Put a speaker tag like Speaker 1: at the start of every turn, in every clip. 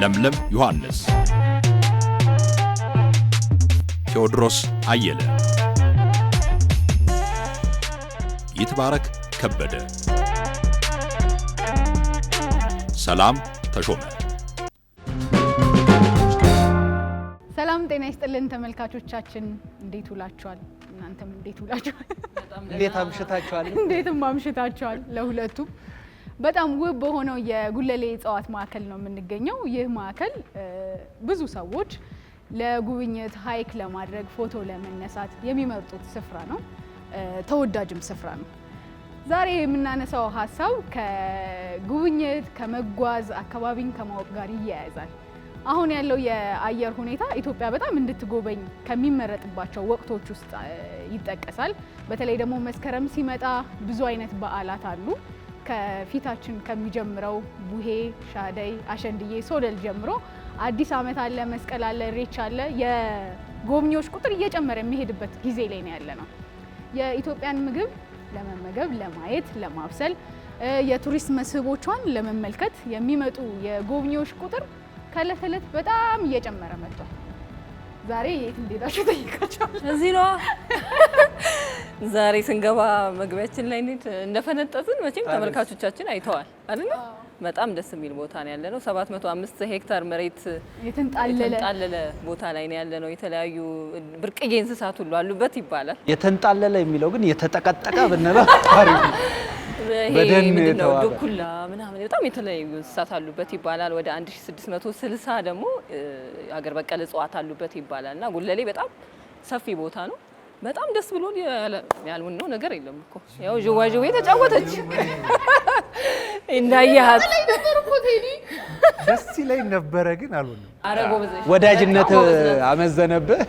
Speaker 1: ለምለም ዮሐንስ፣ ቴዎድሮስ አየለ፣ ይትባረክ ከበደ፣ ሰላም ተሾመ።
Speaker 2: ሰላም ጤና ይስጥልን ተመልካቾቻችን፣ እንዴት ውላችኋል? እናንተም እንዴት ውላችኋል?
Speaker 3: እንዴት አምሽታችኋል?
Speaker 2: እንዴትም አምሽታችኋል። ለሁለቱም በጣም ውብ በሆነው የጉለሌ እጽዋት ማዕከል ነው የምንገኘው። ይህ ማዕከል ብዙ ሰዎች ለጉብኝት፣ ሃይክ ለማድረግ፣ ፎቶ ለመነሳት የሚመርጡት ስፍራ ነው። ተወዳጅም ስፍራ ነው። ዛሬ የምናነሳው ሀሳብ ከጉብኝት ከመጓዝ አካባቢን ከማወቅ ጋር ይያያዛል። አሁን ያለው የአየር ሁኔታ ኢትዮጵያ በጣም እንድትጎበኝ ከሚመረጥባቸው ወቅቶች ውስጥ ይጠቀሳል። በተለይ ደግሞ መስከረም ሲመጣ ብዙ አይነት በዓላት አሉ። ከፊታችን ከሚጀምረው ቡሄ፣ ሻደይ፣ አሸንድዬ፣ ሶደል ጀምሮ አዲስ ዓመት አለ፣ መስቀል አለ፣ ኢሬቻ አለ። የጎብኚዎች ቁጥር እየጨመረ የሚሄድበት ጊዜ ላይ ነው ያለ ነው። የኢትዮጵያን ምግብ ለመመገብ፣ ለማየት፣ ለማብሰል የቱሪስት መስህቦቿን ለመመልከት የሚመጡ የጎብኚዎች ቁጥር ከዕለት ዕለት በጣም እየጨመረ መጥቷል። ዛሬ የት እንደሄዳችሁ ጠይቃችኋል።
Speaker 4: እዚህ ነው ዛሬ ስንገባ መግቢያችን ላይ እንደፈነጠዝን መቼም ተመልካቾቻችን አይተዋል አይደል? በጣም ደስ የሚል ቦታ ነው ያለነው። 705 ሄክታር መሬት የተንጣለለ ቦታ ላይ ነው ያለነው። የተለያዩ ብርቅዬ እንስሳት ሁሉ አሉበት ይባላል።
Speaker 3: የተንጣለለ የሚለው ግን የተጠቀጠቀ ብንለው ታሪክ ነው። በደን የተዋበ
Speaker 4: ዱኩላ ምናምን በጣም የተለያዩ እንስሳት አሉበት ይባላል። ወደ 1660 ደግሞ ሀገር በቀል እጽዋት አሉበት ይባላልና ጉለሌ በጣም ሰፊ ቦታ ነው። በጣም ደስ ብሎ ያልሆነው ነገር የለም እኮ ያው ዥዋዥዌ ተጫወተች እንዳያት
Speaker 5: ደስ ይለኝ ነበረ ግን አልሆነም።
Speaker 3: ወዳጅነት አመዘነብህ።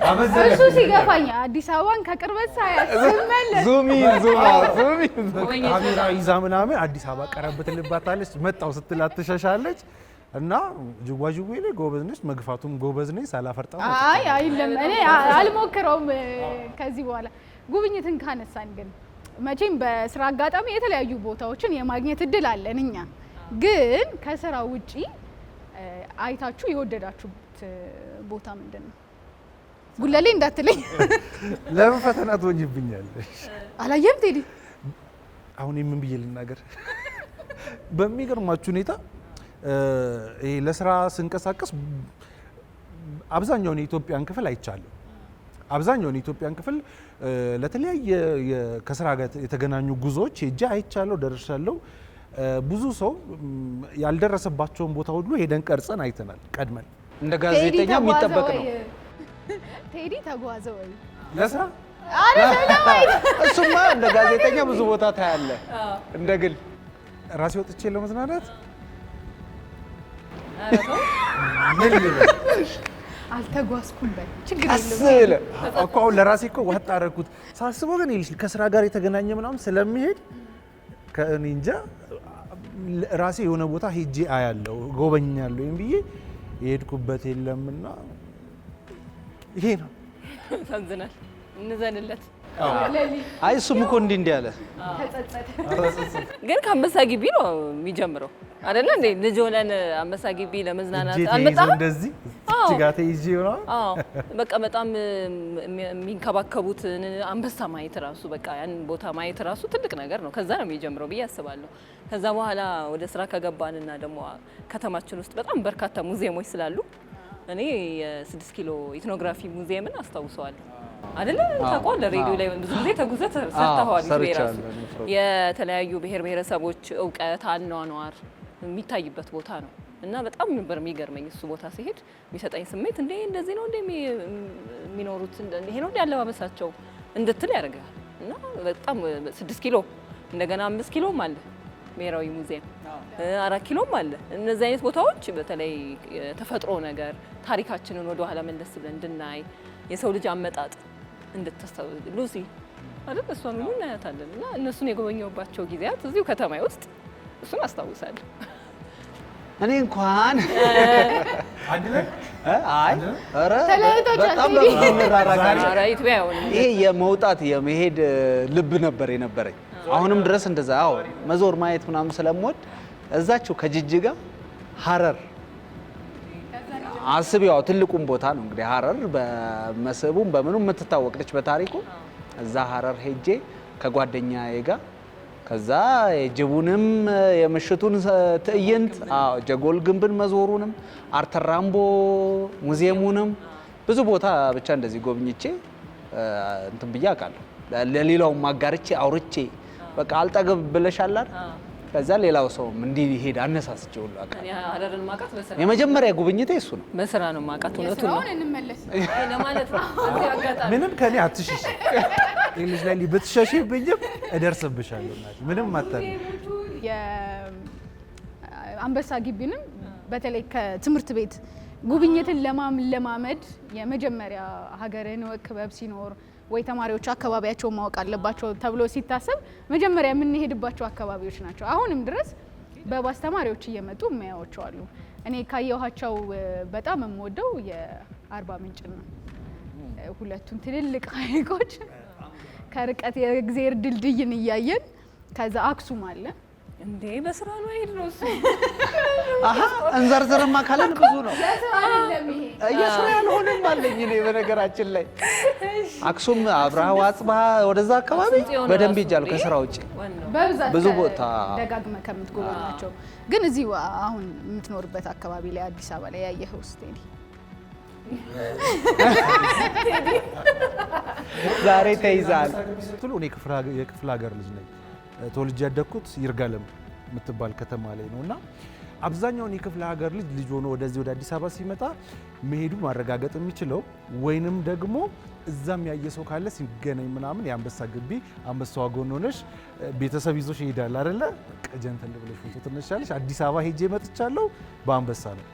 Speaker 2: እሱ ሲገፋኝ አዲስ አበባን ከቅርበት ሳያስመለስ
Speaker 5: ካሜራ ይዛ ምናምን አዲስ አበባ ቀረብ ትልባታለች። መጣው ስትላት ትሸሻለች። እና ጅዋጅዌ ላይ ጎበዝ ነች፣ መግፋቱም ጎበዝ ነኝ። ሳላፈርጣው
Speaker 2: አይ አይለም እኔ አልሞክረውም። ከዚህ በኋላ ጉብኝትን ካነሳን ግን መቼም በስራ አጋጣሚ የተለያዩ ቦታዎችን የማግኘት እድል አለን። እኛ ግን ከስራ ውጪ አይታችሁ የወደዳችሁት ቦታ ምንድን ነው? ጉለሌ እንዳትለኝ።
Speaker 5: ለምን ፈተና ትሆኝብኛለሽ?
Speaker 2: አላየም ቴዲ።
Speaker 5: አሁን ምን ብዬ ልናገር? በሚገርማችሁ ሁኔታ ይሄ ለስራ ስንቀሳቀስ አብዛኛውን የኢትዮጵያን ክፍል አይቻለሁ። አብዛኛውን የኢትዮጵያን ክፍል ለተለያየ ከስራ ጋር የተገናኙ ጉዞዎች ሄጄ አይቻለሁ፣ ደርሻለሁ። ብዙ ሰው ያልደረሰባቸውን ቦታ ሁሉ ሄደን ቀርጸን አይተናል። ቀድመን
Speaker 3: እንደ ጋዜጠኛ የሚጠበቅ ነው።
Speaker 2: ቴዲ ተጓዘ ወይ
Speaker 5: ለስራ?
Speaker 3: እሱማ እንደ ጋዜጠኛ ብዙ ቦታ ታያለ። እንደ ግል
Speaker 5: ራሴ ወጥቼ ለመዝናናት
Speaker 2: አልተጓዝኩም። በል ችግር የለም
Speaker 5: እኮ አሁን ለራሴ እኮ ዋጣ አደረኩት ሳስበው። ግን ይልሽ ከስራ ጋር የተገናኘ ምናምን ስለሚሄድ ከእኔ እንጃ ራሴ የሆነ ቦታ ሄጄ አያለሁ ጎበኛለሁ ወይም ብዬ የሄድኩበት የለምና ይሄ ነው።
Speaker 4: ታዝናል። እንዘንለት።
Speaker 3: አይ እሱም እኮ እንዲህ ያለ
Speaker 4: ግን ከአንበሳ ግቢ ነው የሚጀምረው አይደለ እንዴ? ልጅ ሆነን አንበሳ ግቢ ለመዝናናት አልመጣም።
Speaker 5: እንደዚህ ጭጋቴ ይዤ ነው።
Speaker 4: በቃ በጣም የሚንከባከቡት አንበሳ ማየት ራሱ በቃ ያን ቦታ ማየት ራሱ ትልቅ ነገር ነው። ከዛ ነው የሚጀምረው ብዬ አስባለሁ። ከዛ በኋላ ወደ ስራ ከገባንና ደግሞ ከተማችን ውስጥ በጣም በርካታ ሙዚየሞች ስላሉ እኔ የ6 ኪሎ ኢትኖግራፊ ሙዚየምን አስታውሰዋለሁ። አይደለ? ታውቀዋለህ፣ ሬዲዮ ላይ ብዙ ጊዜ ተጉዘህ ሰርተኸዋል። ራሱ የተለያዩ ብሔር ብሔረሰቦች እውቀት አኗኗር የሚታይበት ቦታ ነው እና በጣም ነበር የሚገርመኝ እሱ ቦታ ሲሄድ የሚሰጠኝ ስሜት እንደዚህ ነው እንደሚኖሩት ይሄ ነው አለባበሳቸው እንድትል ያደርጋል። እና በጣም 6 ኪሎ እንደገና 5 ኪሎም አለ ብሔራዊ ሙዚየም 4 ኪሎም አለ። እነዚህ አይነት ቦታዎች በተለይ የተፈጥሮ ነገር ታሪካችንን ወደ ኋላ መለስ ብለን እንድናይ የሰው ልጅ አመጣጥ እንድታስተውል ሉሲ አይደል እሷን ሁሉ እናያታለን እና እነሱን የጎበኘሁባቸው ጊዜያት እዚሁ ከተማ ውስጥ እሱን አስታውሳለሁ።
Speaker 3: እኔ እንኳን ይሄ የመውጣት የመሄድ ልብ ነበር የነበረኝ። አሁንም ድረስ እንደዛ መዞር ማየት ምናምን ስለምወድ እዛችሁ ከጅጅጋ ሀረር አስቢያው ትልቁም ቦታ ነው እንግዲህ ሀረር በመስህቡም በምኑ የምትታወቅ ነች በታሪኩ። እዛ ሀረር ሄጄ ከጓደኛዬ ጋር ከዛ የጅቡንም የምሽቱን ትዕይንት ጀጎል ግንብን መዞሩንም አርተር ራምቦ ሙዚየሙንም ብዙ ቦታ ብቻ እንደዚህ ጎብኝቼ እንትን ብዬ አውቃለሁ። ለሌላው ማጋርቼ አውርቼ በቃ አልጠገብ ብለሻል አይደል? ከዛ ሌላው ሰው እንዲህ ሄድ አነሳስቼ ሁሉ አውቃለሁ።
Speaker 4: ሀረርን ማቃት በስራ
Speaker 3: የመጀመሪያ ጉብኝቴ እሱ ነው።
Speaker 4: በስራ ነው ማቃት እውነቱን ነው
Speaker 2: እንመለስ
Speaker 4: ለማለት ነው።
Speaker 5: ምንም ከኔ አትሽሽ እንግሊዝ ላይ ብትሸሺብኝም እደርስብሻለሁ ማለት ምንም ማተር
Speaker 2: የአንበሳ ግቢንም በተለይ ከትምህርት ቤት ጉብኝትን ለማመድ የመጀመሪያ ሀገርን ክበብ ሲኖር ወይ ተማሪዎች አካባቢያቸውን ማወቅ አለባቸው ተብሎ ሲታሰብ መጀመሪያ የምንሄድባቸው አካባቢዎች ናቸው። አሁንም ድረስ በባስ ተማሪዎች እየመጡ የሚያዩዋቸው አሉ። እኔ ካየኋቸው በጣም የምወደው የአርባ ምንጭ ነው። ሁለቱን ትልልቅ ሐይቆች ከርቀት የእግዚአብሔር ድልድይን እያየን ከዛ አክሱም አለ
Speaker 4: እንዴ በስራ ነው ሄድነው እሱ
Speaker 3: እንዘርዘርማ ካለን ብዙ ነው።
Speaker 2: የስራ
Speaker 3: ያልሆነም አለኝ እኔ በነገራችን ላይ አክሱም አብርሃ ወአጽብሃ ወደዛ አካባቢ በደንብ ይጃል ከስራ ውጪ
Speaker 2: በብዛት
Speaker 3: ብዙ ቦታ
Speaker 2: ደጋግመ ከምትጎበኛቸው ግን እዚህ አሁን የምትኖርበት አካባቢ ላይ አዲስ አበባ ላይ ያየኸው ስቴዲ
Speaker 3: ዛሬ ተይዛል
Speaker 5: ትሉ እኔ የክፍለ ሀገር ልጅ ነኝ። ተወልጄ ያደግኩት ይርጋለም የምትባል ከተማ ላይ ነውና አብዛኛውን የክፍለ ሀገር ልጅ ሆኖ ወደዚህ ወደ አዲስ አበባ ሲመጣ መሄዱ ማረጋገጥ የሚችለው ወይንም ደግሞ እዛም ያየ ሰው ካለ ሲገናኝ ምናምን የአንበሳ ግቢ አንበሳዋ ጎን ሆነሽ ቤተሰብ ይዞሽ ይሄዳል አይደለ? ቀጀንተን ብለሽ ፎቶ ትነሻለሽ። አዲስ አበባ ሄጄ መጥቻለሁ በአንበሳ ነው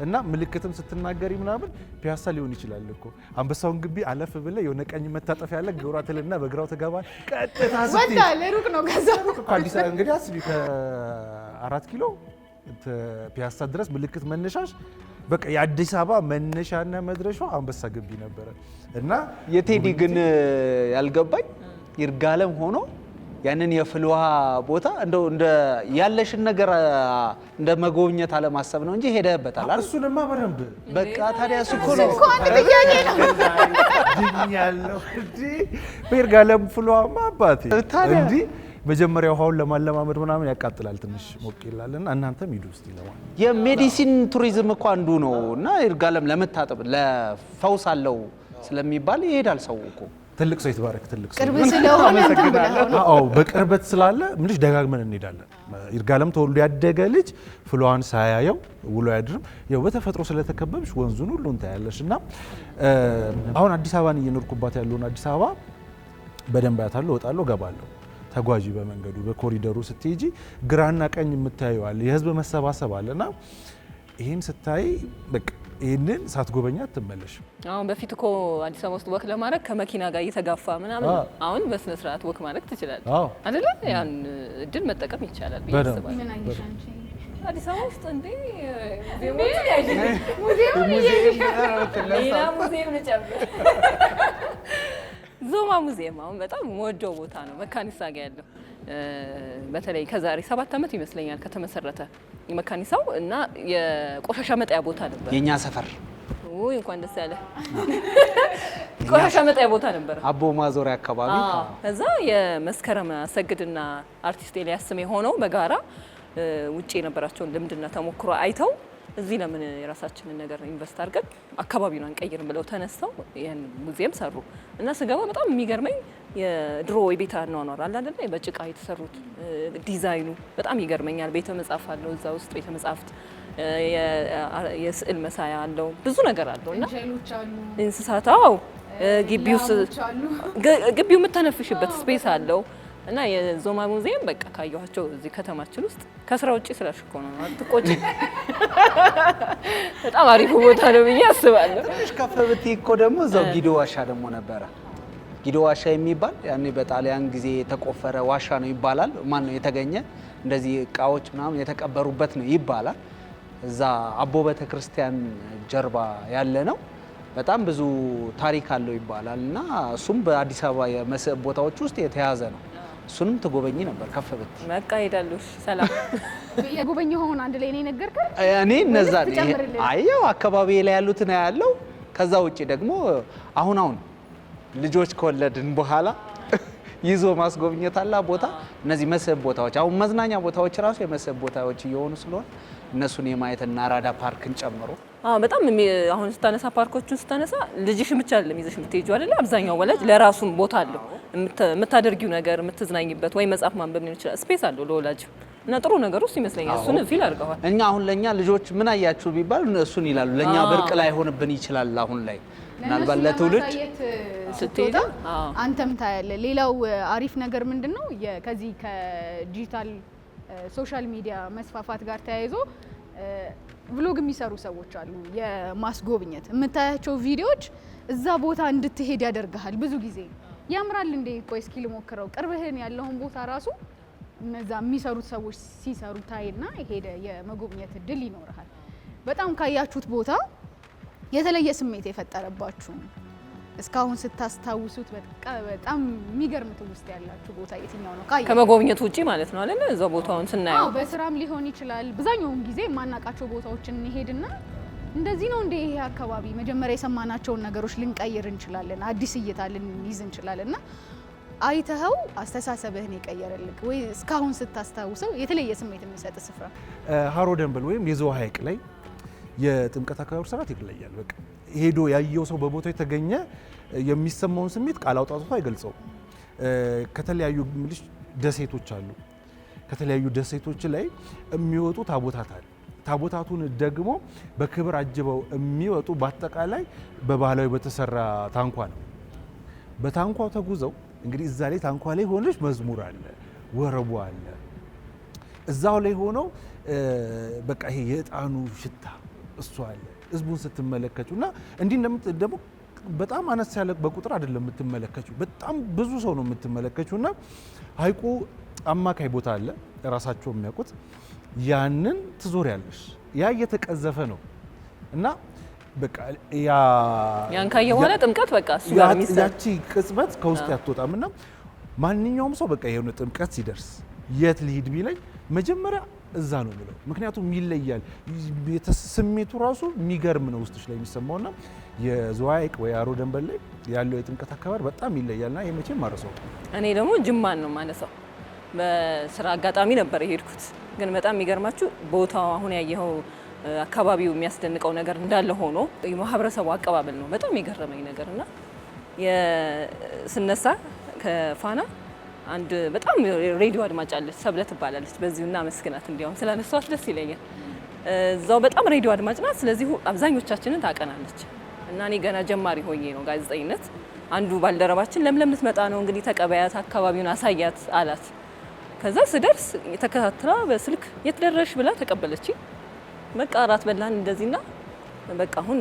Speaker 5: እና ምልክትም ስትናገሪ ምናምን ፒያሳ ሊሆን ይችላል እኮ አንበሳውን ግቢ አለፍ ብለ የሆነ ቀኝ መታጠፍ ያለ ግብራ ትልና በግራው ተገባ ቀጥታ ስትይ
Speaker 2: ወጣ ለሩቅ ነው ከዛ
Speaker 5: አዲስ አበባ እንግዲህ አስቢ ከ4 ኪሎ ፒያሳ ድረስ ምልክት መነሻሽ በቃ የአዲስ አበባ መነሻና መድረሻው አንበሳ ግቢ ነበረ እና
Speaker 3: የቴዲ ግን ያልገባኝ ይርጋለም ሆኖ ያንን የፍልውሃ ቦታ እንደው እንደ ያለሽን ነገር እንደ መጎብኘት አለማሰብ ነው እንጂ ሄደህበታል አይደል?
Speaker 5: እሱንማ በደንብ
Speaker 3: በቃ ታዲያ እሱ እኮ ነው
Speaker 5: ድኛለሁ እንጂ በይርጋለም ፍልውሃማ አባቴ እንዲ መጀመሪያ ውሃውን ለማለማመድ ምናምን ያቃጥላል ትንሽ ሞቅ ይላልና እናንተም ሂዱ እስቲ ለማለት
Speaker 3: የሜዲሲን ቱሪዝም እኮ አንዱ ነው እና ይርጋለም ለመታጠብ ለፈውስ አለው ስለሚባል ይሄዳል ሰው እኮ
Speaker 5: ትልቅ ሰው ይትባረክ ትልቅ ሰው
Speaker 2: ቅርብ ስለሆነ
Speaker 5: አዎ በቅርበት ስላለ ምንሽ ደጋግመን እንሄዳለን። ይርጋለም ተወልዶ ያደገ ልጅ ፍልውሃን ሳያየው ውሎ ያድርም። ያው በተፈጥሮ ስለተከበብሽ ወንዙን ሁሉ እንታያለሽ እና አሁን አዲስ አበባን እየኖርኩባት ያለውን አዲስ አበባ በደንብ ያታለሁ፣ እወጣለሁ፣ ገባለሁ። ተጓዢ በመንገዱ በኮሪደሩ ስትሄጂ ግራና ቀኝ የምታየው አለ፣ የህዝብ መሰባሰብ አለና ይሄን ስታይ በቃ ይሄንን ሳትጎበኛት ትመለሽ።
Speaker 4: አሁን በፊት እኮ አዲስ አበባ ውስጥ ወክ ለማድረግ ከመኪና ጋር እየተጋፋ ምናምን አሁን በስነ ስርዓት ወክ ማድረግ ትችላለህ አይደለ? ያን እድል መጠቀም ይቻላል ብዬ አስባለሁ። አዲስ አበባ ውስጥ እንዴ ሙዚየም ልጨምር ዞማ ሙዚየም አሁን በጣም ወደው ቦታ ነው። መካኒሳ ጋር ያለው በተለይ ከዛሬ 7 ዓመት ይመስለኛል ከተመሰረተ የመካኒሳው እና የቆሻሻ መጣያ ቦታ ነበር።
Speaker 3: የኛ ሰፈር
Speaker 4: ወይ እንኳን ደስ ያለ ቆሻሻ መጣያ ቦታ ነበር።
Speaker 3: አቦ ማዞሪያ አካባቢ
Speaker 4: ከዛ የመስከረም አሰግድና አርቲስት ኤልያስ ስሜ ሆነው በጋራ ውጪ የነበራቸውን ልምድና ተሞክሮ አይተው እዚህ ለምን የራሳችንን ነገር ኢንቨስት አድርገን አካባቢውን አንቀይርም ብለው ተነስተው ይሄን ሙዚየም ሰሩ እና ስገባ በጣም የሚገርመኝ የድሮ የቤት አኗኗር አለ አይደል? በጭቃ የተሰሩት ዲዛይኑ በጣም ይገርመኛል። ቤተ መጻፍ አለው እዛ ውስጥ ቤተ መጻሕፍት የስዕል መሳያ አለው ብዙ ነገር አለው እና እንስሳታው ግቢው የምተነፍሽበት ስፔስ አለው እና የዞማ ሙዚየም በቃ ካየኋቸው እዚህ ከተማችን ውስጥ ከስራ ውጪ ስራሽ እኮ ነው አትቆጪ። በጣም አሪፍ ቦታ ነው ብዬ አስባለሁ።
Speaker 3: ትንሽ ከፍ ብትይ እኮ ደግሞ እዛው ጊዶ ዋሻ ደግሞ ነበረ። ጊዶ ዋሻ የሚባል ያኔ በጣሊያን ጊዜ የተቆፈረ ዋሻ ነው ይባላል። ማን ነው የተገኘ እንደዚህ እቃዎች ምናምን የተቀበሩበት ነው ይባላል። እዛ አቦ ቤተክርስቲያን ጀርባ ያለ ነው። በጣም ብዙ ታሪክ አለው ይባላል እና እሱም በአዲስ አበባ የመስህብ ቦታዎች ውስጥ የተያዘ ነው። እሱንም ትጎበኝ ነበር ከፍ ብትይ።
Speaker 4: በቃ ሄዳለሁ። ሰላም
Speaker 2: የጎበኘኸውን አንድ ላይ ነው የነገርከኝ?
Speaker 3: እኔ እነዛ አየው አካባቢ ላይ ያሉትን ያለው። ከዛ ውጪ ደግሞ አሁን ልጆች ከወለድን በኋላ ይዞ ማስጎብኘት አላ ቦታ እነዚህ መስህብ ቦታዎች አሁን መዝናኛ ቦታዎች ራሱ የመስህብ ቦታዎች እየሆኑ ስለሆነ እነሱን የማየት እና አራዳ ፓርክን ጨምሮ
Speaker 4: በጣም አሁን ስታነሳ ፓርኮቹን ስታነሳ ልጅሽን ብቻ አይደለም ይዘሽ የምትሄጂው አይደለ? አብዛኛው ወላጅ ለራሱም ቦታ አለው የምታደርጊው ነገር የምትዝናኝበት ወይ መጽሐፍ ማንበብ ሊሆን ይችላል። ስፔስ አለው ለወላጅ እና ጥሩ ነገር ውስጥ ይመስለኛል። እሱን ፊል አድርገዋል።
Speaker 3: እኛ አሁን ለኛ ልጆች ምን አያችሁ ቢባል እሱን ይላሉ። ለኛ ብርቅ ላይ ሆንብን ይችላል። አሁን ላይ ምናልባት ለትውልድ
Speaker 2: ስትወጣ አንተም ታያለህ። ሌላው አሪፍ ነገር ምንድነው ከዚህ ከዲጂታል ሶሻል ሚዲያ መስፋፋት ጋር ተያይዞ ቭሎግ የሚሰሩ ሰዎች አሉ። የማስጎብኘት የምታያቸው ቪዲዮዎች እዛ ቦታ እንድትሄድ ያደርግሃል። ብዙ ጊዜ ያምራል እንዴ ቆይ እስኪ ልሞክረው። ቅርብህን ያለውን ቦታ ራሱ እነዛ የሚሰሩት ሰዎች ሲሰሩ ታይና ሄደ የመጎብኘት እድል ይኖርሃል። በጣም ካያችሁት ቦታ የተለየ ስሜት የፈጠረባችሁ እስካሁን ስታስታውሱት በጣም የሚገርም ትውስታ ያላችሁ ቦታ የትኛው ነው?
Speaker 4: ከመጎብኘት ውጪ ማለት ነው አይደል? እዛው ቦታውን ስናየው
Speaker 2: በስራም ሊሆን ይችላል። ብዙኛውን ጊዜ የማናውቃቸው ቦታዎችን እንሄድና እንደዚህ ነው እንደ ይሄ አካባቢ መጀመሪያ የሰማናቸውን ነገሮች ልንቀይር እንችላለን፣ አዲስ እይታ ልንይዝ እንችላለን። እና አይተኸው አስተሳሰብህን የቀየረልክ ወይ እስካሁን ስታስታውሰው የተለየ ስሜት የሚሰጥ ስፍራ?
Speaker 5: ሀሮ ደንበል ወይም የዝዋ ሐይቅ ላይ የጥምቀት አከባበር ስርዓት ይለያል። በቃ ሄዶ ያየው ሰው በቦታው የተገኘ የሚሰማውን ስሜት ቃል አውጥቶ አይገልጸው። ከተለያዩ ደሴቶች አሉ። ከተለያዩ ደሴቶች ላይ የሚወጡ ታቦታት አሉ። ታቦታቱን ደግሞ በክብር አጅበው የሚወጡ በአጠቃላይ በባህላዊ በተሰራ ታንኳ ነው። በታንኳው ተጉዘው እንግዲህ እዛ ላይ ታንኳ ላይ ሆነች መዝሙር አለ፣ ወረቡ አለ። እዛው ላይ ሆነው በቃ ይሄ የእጣኑ ሽታ እሱ አለ። ህዝቡን ስትመለከቱ እና እንዲህ ደግሞ በጣም አነስ ያለ በቁጥር አይደለም የምትመለከቱ፣ በጣም ብዙ ሰው ነው የምትመለከቱ። እና ሐይቁ አማካይ ቦታ አለ ራሳቸው የሚያውቁት። ያንን ትዞሪያለሽ። ያ እየተቀዘፈ ነው እና በቃ
Speaker 4: ያን ካየ በኋላ ጥምቀት በቃ እሱ ጋር የሚሰጥ
Speaker 5: ያቺ ቅጽበት ከውስጥ ያትወጣም። እና ማንኛውም ሰው በቃ የሆነ ጥምቀት ሲደርስ የት ልሂድ ቢለኝ መጀመሪያ እዛ ነው ብለው። ምክንያቱም ይለያል ስሜቱ ራሱ የሚገርም ነው ውስጥሽ ላይ የሚሰማውና የዝዋ ሐይቅ ወይ ሀሮ ደንበል ላይ ያለው የጥምቀት አከባበር በጣም ይለያልና የመቼም ማረሰው።
Speaker 4: እኔ ደግሞ ጅማን ነው ማነሳው። በስራ አጋጣሚ ነበር የሄድኩት። ግን በጣም የሚገርማችሁ ቦታው አሁን ያየኸው አካባቢው የሚያስደንቀው ነገር እንዳለ ሆኖ የማህበረሰቡ አቀባበል ነው በጣም የገረመኝ ነገርና ስነሳ ከፋና አንድ በጣም ሬዲዮ አድማጭ አለች፣ ሰብለ ትባላለች። በዚሁና መስክናት እንዲያውም ስላነሳት ደስ ይለኛል። እዛው በጣም ሬዲዮ አድማጭ ናት። ስለዚህ አብዛኞቻችንን ታቀናለች። እና እኔ ገና ጀማሪ ሆኜ ነው ጋዜጠኝነት። አንዱ ባልደረባችን ለምለም ልትመጣ ነው እንግዲህ ተቀበያት፣ አካባቢውን አሳያት አላት። ከዛ ስደርስ የተከታተላ በስልክ የት ደረሽ ብላ ተቀበለች። በቃ እራት በላን እንደዚህና በቃ አሁን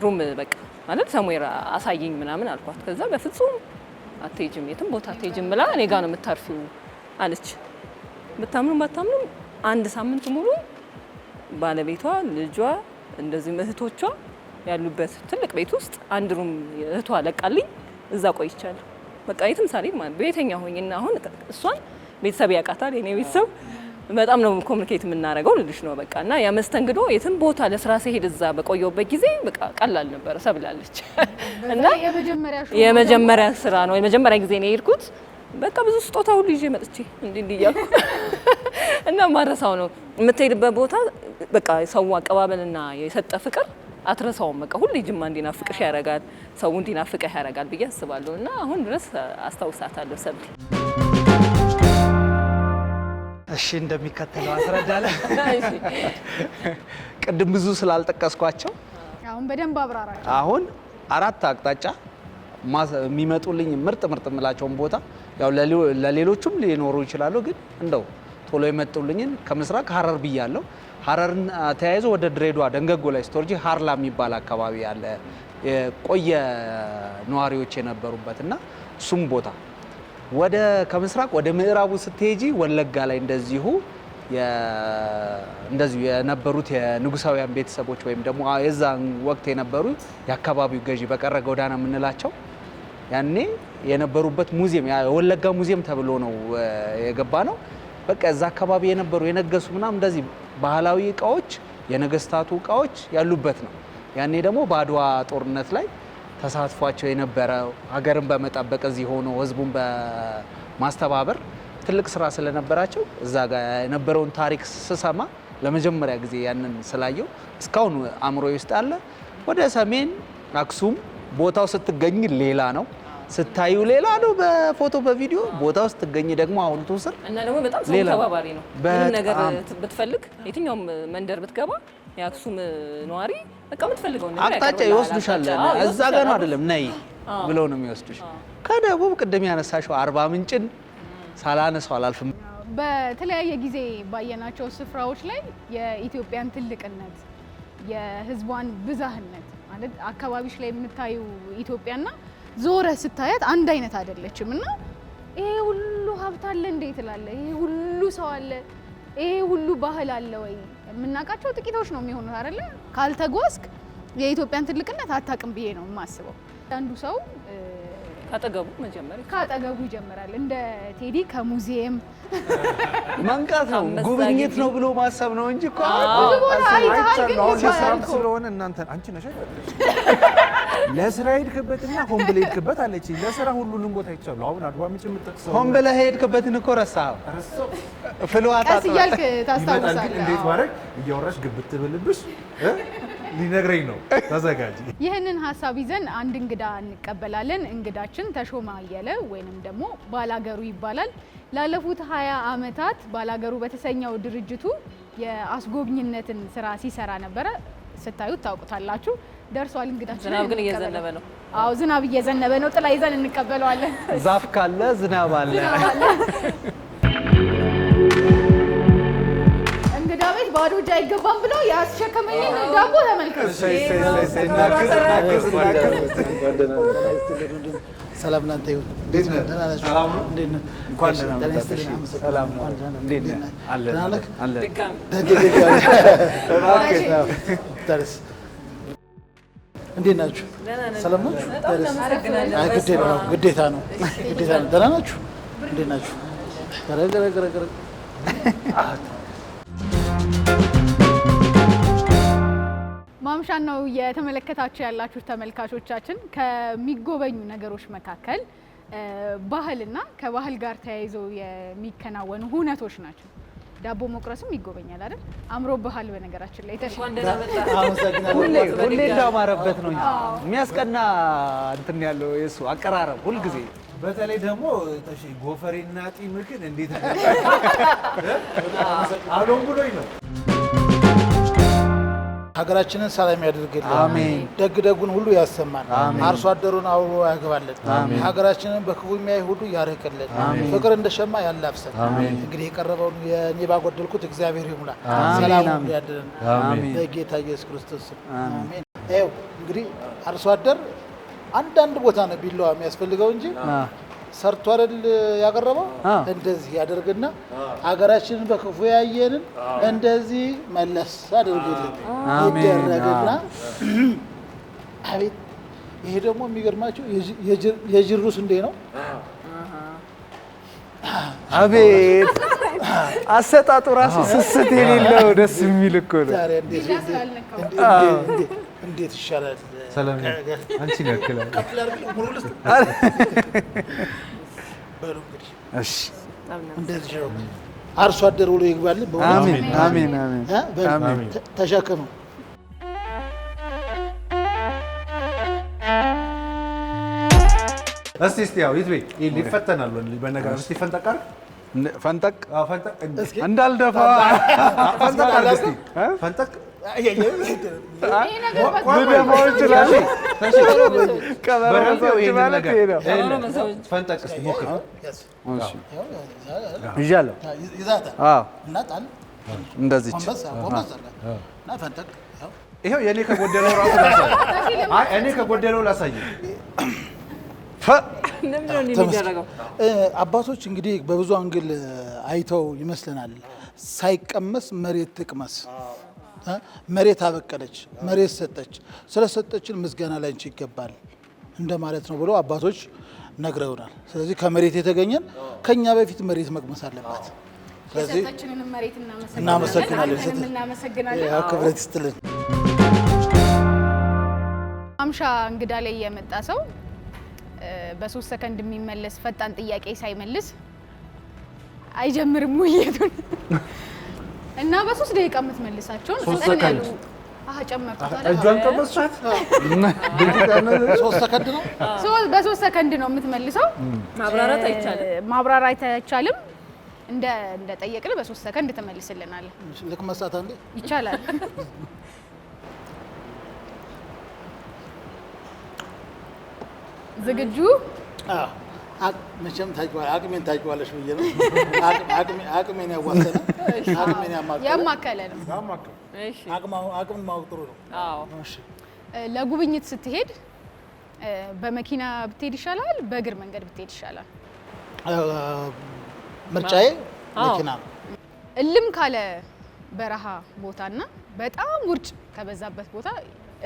Speaker 4: ሩም በቃ ማለት ሰሙራ አሳየኝ ምናምን አልኳት። ከዛ በፍጹም አትሄጂም፣ የትም ቦታ አትሄጂም ብላ እኔ ጋር ነው የምታርፊው አለች። ብታምኑም ባታምኑም አንድ ሳምንት ሙሉ ባለቤቷ፣ ልጇ፣ እንደዚህ እህቶቿ ያሉበት ትልቅ ቤት ውስጥ አንድ ሩም እህቷ ለቃልኝ እዛ ቆይቻለሁ። በቃ የትም ሳልሄድ ማለት በየተኛ ሆኜና አሁን እሷን ቤተሰብ ያውቃታል። የኔ ቤተሰብ በጣም ነው ኮሙኒኬት የምናደርገው ልልሽ ነው በቃ። እና ያ መስተንግዶ የትም ቦታ ለስራ ሲሄድ እዛ በቆየሁበት ጊዜ በቃ ቀላል ነበር ሰብላለች። እና የመጀመሪያ ስራ ነው የመጀመሪያ ጊዜ ነው የሄድኩት። በቃ ብዙ ስጦታ ሁሉ ይዤ መጥቼ እንዲህ እያልኩ እና ማረሳው ነው የምትሄድበት ቦታ በቃ ሰው አቀባበልና የሰጠ ፍቅር አትረሳውም። በቃ ሁሌ ጅማ እንዲናፍቅሽ ያደርጋል፣ ሰው እንዲናፍቅሽ ያደርጋል ብዬ አስባለሁ። እና አሁን ድረስ አስታውሳታለሁ ሰብሊ።
Speaker 3: እሺ እንደሚከተለው አስረዳለ። ቅድም ብዙ ስላልጠቀስኳቸው
Speaker 2: አሁን በደንብ አብራራቸው።
Speaker 3: አሁን 4 አቅጣጫ የሚመጡልኝ ምርጥ የምላቸውን ቦታ ያው ለሌሎቹም ሊኖሩ ይችላሉ፣ ግን እንደው ቶሎ የመጡልኝን ከምስራቅ ሀረር ብያለሁ። ሀረርን ተያይዞ ወደ ድሬዳዋ ደንገጎ ላይ ስትወርጂ ሀርላ የሚባል አካባቢ ያለ የቆየ ነዋሪዎች የነበሩበት እና እሱም ቦታ ወደ ከምስራቅ ወደ ምዕራቡ ስትሄጂ ወለጋ ላይ እንደዚሁ የነበሩት የንጉሳውያን ቤተሰቦች ወይም ደግሞ የዛን ወቅት የነበሩ የአካባቢው ገዢ በቀረ ጎዳና የምንላቸው ያኔ የነበሩበት ሙዚየም የወለጋ ሙዚየም ተብሎ ነው የገባ ነው። በቃ እዛ አካባቢ የነበሩ የነገሱ ምናምን እንደዚህ ባህላዊ እቃዎች የነገስታቱ እቃዎች ያሉበት ነው። ያኔ ደግሞ በአድዋ ጦርነት ላይ ተሳትፏቸው የነበረ ሀገርን በመጠበቅ እዚህ ሆኖ ህዝቡን በማስተባበር ትልቅ ስራ ስለነበራቸው እዛ ጋር የነበረውን ታሪክ ስሰማ ለመጀመሪያ ጊዜ ያንን ስላየው እስካሁን አእምሮዬ ውስጥ አለ። ወደ ሰሜን አክሱም ቦታው ስትገኝ ሌላ ነው፣ ስታዩ ሌላ ነው። በፎቶ በቪዲዮ ቦታው ስትገኝ ደግሞ ሐውልቱ ስር
Speaker 4: እና ደግሞ በጣም ሰው ተባባሪ ነው። ምንም ነገር ብትፈልግ የትኛውም መንደር ብትገባ የአክሱም ነዋሪ በቃ የምትፈልገው ነገር
Speaker 3: አቅጣጫ ይወስዱሻል። እዛ ጋር ነው አይደለም ነይ ብለው ነው የሚወስዱሽ። ከደቡብ ቅድም ያነሳሽው አርባ ምንጭን ሳላነሳው አላልፍም።
Speaker 2: በተለያየ ጊዜ ባየናቸው ስፍራዎች ላይ የኢትዮጵያን ትልቅነት የህዝቧን ብዛህነት ማለት አካባቢሽ ላይ የምታዩ ኢትዮጵያና ዞረ ስታያት አንድ አይነት አይደለችም እና ይሄ ሁሉ ሀብት አለ እንዴ ትላለህ። ይሄ ሁሉ ሰው አለ፣ ይሄ ሁሉ ባህል አለ ወይ? የምናውቃቸው ጥቂቶች ነው የሚሆኑት አይደለ? ካልተጓዝክ የኢትዮጵያን ትልቅነት አታውቅም ብዬ ነው የማስበው። አንዱ ሰው ካጠገቡ ይጀምራል። እንደ ቴዲ ከሙዚየም
Speaker 3: መንቃት ነው ጉብኝት ነው ብሎ ማሰብ ነው እንጂ እኮ
Speaker 5: ስለሆነ እናንተ አንቺ ነሽ ለስራ ሄድክበትና ሆን ብለህ ሄድክበት አለች። ለስራ ሁሉንም ቦታ ይቻላል። አሁን አድዋ ምንጭ የምትጠቅሰው
Speaker 3: ሆን ብለህ ሄድክበትን እኮ ረሳኸው። ፍልዋታ
Speaker 2: ቀስ እያልክ ታስታውሳለህ።
Speaker 5: እንዴት ማድረግ እያወራሽ ግብት ብልብሽ ሊነግረኝ ነው። ተዘጋጅ።
Speaker 2: ይህንን ሀሳብ ይዘን አንድ እንግዳ እንቀበላለን። እንግዳችን ተሾመ አየለ ወይንም ደግሞ ባላገሩ ይባላል። ላለፉት 20 ዓመታት ባላገሩ በተሰኘው ድርጅቱ የአስጎብኝነትን ስራ ሲሰራ ነበረ። ስታዩት ታውቁታላችሁ። ደርሷል እንግዳችን።
Speaker 4: ዝናብ ግን እየዘነበ ነው።
Speaker 2: አዎ ዝናብ እየዘነበ ነው። ጥላ ይዘን እንቀበለዋለን።
Speaker 3: ዛፍ ካለ ዝናብ አለ።
Speaker 2: እንግዳ ቤት ባዶ እጅ አይገባም ብሎ ያስሸከመኝን ዳቦ ተመልከቱ።
Speaker 6: ሰላም ናንተ ይሁን። እንዴት ነህ? ደህና ነህ? እንዴት ነህ?
Speaker 3: እንኳን ደህና መጣሽ። ሰላም ነው። እንዴት ነህ? አለ አለ
Speaker 6: እንዴት ናችሁ? ሰላም ናችሁ? ግዴታ ነው። ደህና ናችሁ? እንዴት ናችሁ?
Speaker 2: ማምሻን ነው የተመለከታችሁ ያላችሁ ተመልካቾቻችን። ከሚጎበኙ ነገሮች መካከል ባህልና ከባህል ጋር ተያይዘው የሚከናወኑ ሁነቶች ናቸው። ዳቦ መቁረስም ይጎበኛል አይደል? አምሮ ባህል በነገራችን ላይ
Speaker 3: ሁሌ እንዳማረበት ነው የሚያስቀና እንትን ያለው የሱ አቀራረብ ሁልጊዜ
Speaker 5: በተለይ ደግሞ ጎፈሬና ጢምክን እንዴት አሎም ብሎኝ ነው።
Speaker 6: ሀገራችንን ሰላም ያድርግልን።
Speaker 3: አሜን።
Speaker 6: ደግ ደጉን ሁሉ ያሰማን። አርሶ አደሩን አውሎ ያገባልን። ሀገራችንን በክፉ የሚያይ ሁሉ ያርቅልን። ፍቅር እንደሸማ ያላብሰን። እንግዲህ የቀረበውን የኔ ባጎደልኩት እግዚአብሔር ይሙላ። ሰላም ያድረን በጌታ ኢየሱስ ክርስቶስ አሜን። ይኸው እንግዲህ አርሶ አደር አንዳንድ ቦታ ነው ቢላዋ የሚያስፈልገው እንጂ ሰርቶ አይደል ያቀረበው። እንደዚህ ያደርግና ሀገራችንን በክፉ ያየንን እንደዚህ መለስ አድርግልን ይደረግና አቤት። ይሄ ደግሞ የሚገርማችሁ የጅሩስ እንዴ ነው።
Speaker 3: አቤት አሰጣጡ ራሱ ስስት የሌለው ደስ የሚል እኮ ነው።
Speaker 6: እንዴት ይሻላል?
Speaker 5: ሰላም አንቺ ነክላል።
Speaker 6: በሉ እንግዲህ
Speaker 3: እሺ
Speaker 6: እንደዚህ ነው። አርሶ አደር ውሎ ይግባልን።
Speaker 3: አሜን አሜን አሜን።
Speaker 6: ተሸከሙ።
Speaker 5: እስቲ ያው ይትቤ ይፈተናል። በነገር እስቲ ፈንጠቅ
Speaker 3: ፈንጠቅ
Speaker 5: ፈንጠቅ
Speaker 3: እንዳልደፋ
Speaker 5: ፈንጠቅ አለ። እስቲ ፈንጠቅ
Speaker 2: ይሄ ነገር
Speaker 5: ልደማው ይችላል።
Speaker 3: ቀበሮ ሰዎች ማለት ይሄ ነው።
Speaker 5: ፈንጠቅ እስኪ ሞክር።
Speaker 3: ይዣለሁ።
Speaker 6: ይዛታል
Speaker 3: አዎ
Speaker 6: እና ጣል
Speaker 3: እንደዚች
Speaker 6: ጎንበስ እና ፈንጠቅ
Speaker 5: ይሄው የኔ ከጎደለው ራሱ ላሳይ። አይ እኔ ከጎደለው ላሳይ።
Speaker 4: ለምን ነው የሚደረገው?
Speaker 6: አባቶች እንግዲህ በብዙ አንግል አይተው ይመስለናል። ሳይቀመስ መሬት ትቅመስ፣ መሬት አበቀለች፣ መሬት ሰጠች፣ ስለሰጠችን ምስጋና ላንቺ ይገባል እንደማለት ነው ብሎ አባቶች ነግረውናል። ስለዚህ ከመሬት የተገኘን ከኛ በፊት መሬት መቅመስ አለባት። ስለዚህ
Speaker 2: የሰጠችንን መሬት
Speaker 6: እናመሰግናለን።
Speaker 2: እናመሰግናለን።
Speaker 6: ያው ክብረት ይስጥልን።
Speaker 2: አምሻ እንግዳ ላይ የመጣ ሰው በ3 ሰከንድ የሚመለስ ፈጣን ጥያቄ ሳይመልስ አይጀምርም ውይይቱን እና በ3 ደቂቃ የምትመልሳቸውን ፈጠን ያሉ ጨመርኩት አይደል?
Speaker 5: እጇን ቀመስሻት።
Speaker 6: 3 ሰከንድ ነው።
Speaker 2: በ3 ሰከንድ ነው የምትመልሰው። ማብራራት አይቻልም። እንደ ጠየቅን በ3 ሰከንድ ትመልስልናለህ።
Speaker 6: ልክ መሳት አንዴ
Speaker 2: ይቻላል። ዝግጁ?
Speaker 6: መቼም ታውቂዋለሽ፣ አቅሜን ታውቂዋለሽ ብዬ ነው። አቅሜን ያዋሰነ አቅሜን
Speaker 2: ያማከለ ነው።
Speaker 6: እሺ አቅምን ማወቅ ጥሩ ነው።
Speaker 4: አዎ
Speaker 6: እሺ
Speaker 2: ለጉብኝት ስትሄድ በመኪና ብትሄድ ይሻላል፣ በእግር መንገድ ብትሄድ ይሻላል?
Speaker 6: ምርጫዬ መኪና ነው።
Speaker 2: እልም ካለ በረሃ ቦታና በጣም ውርጭ ከበዛበት ቦታ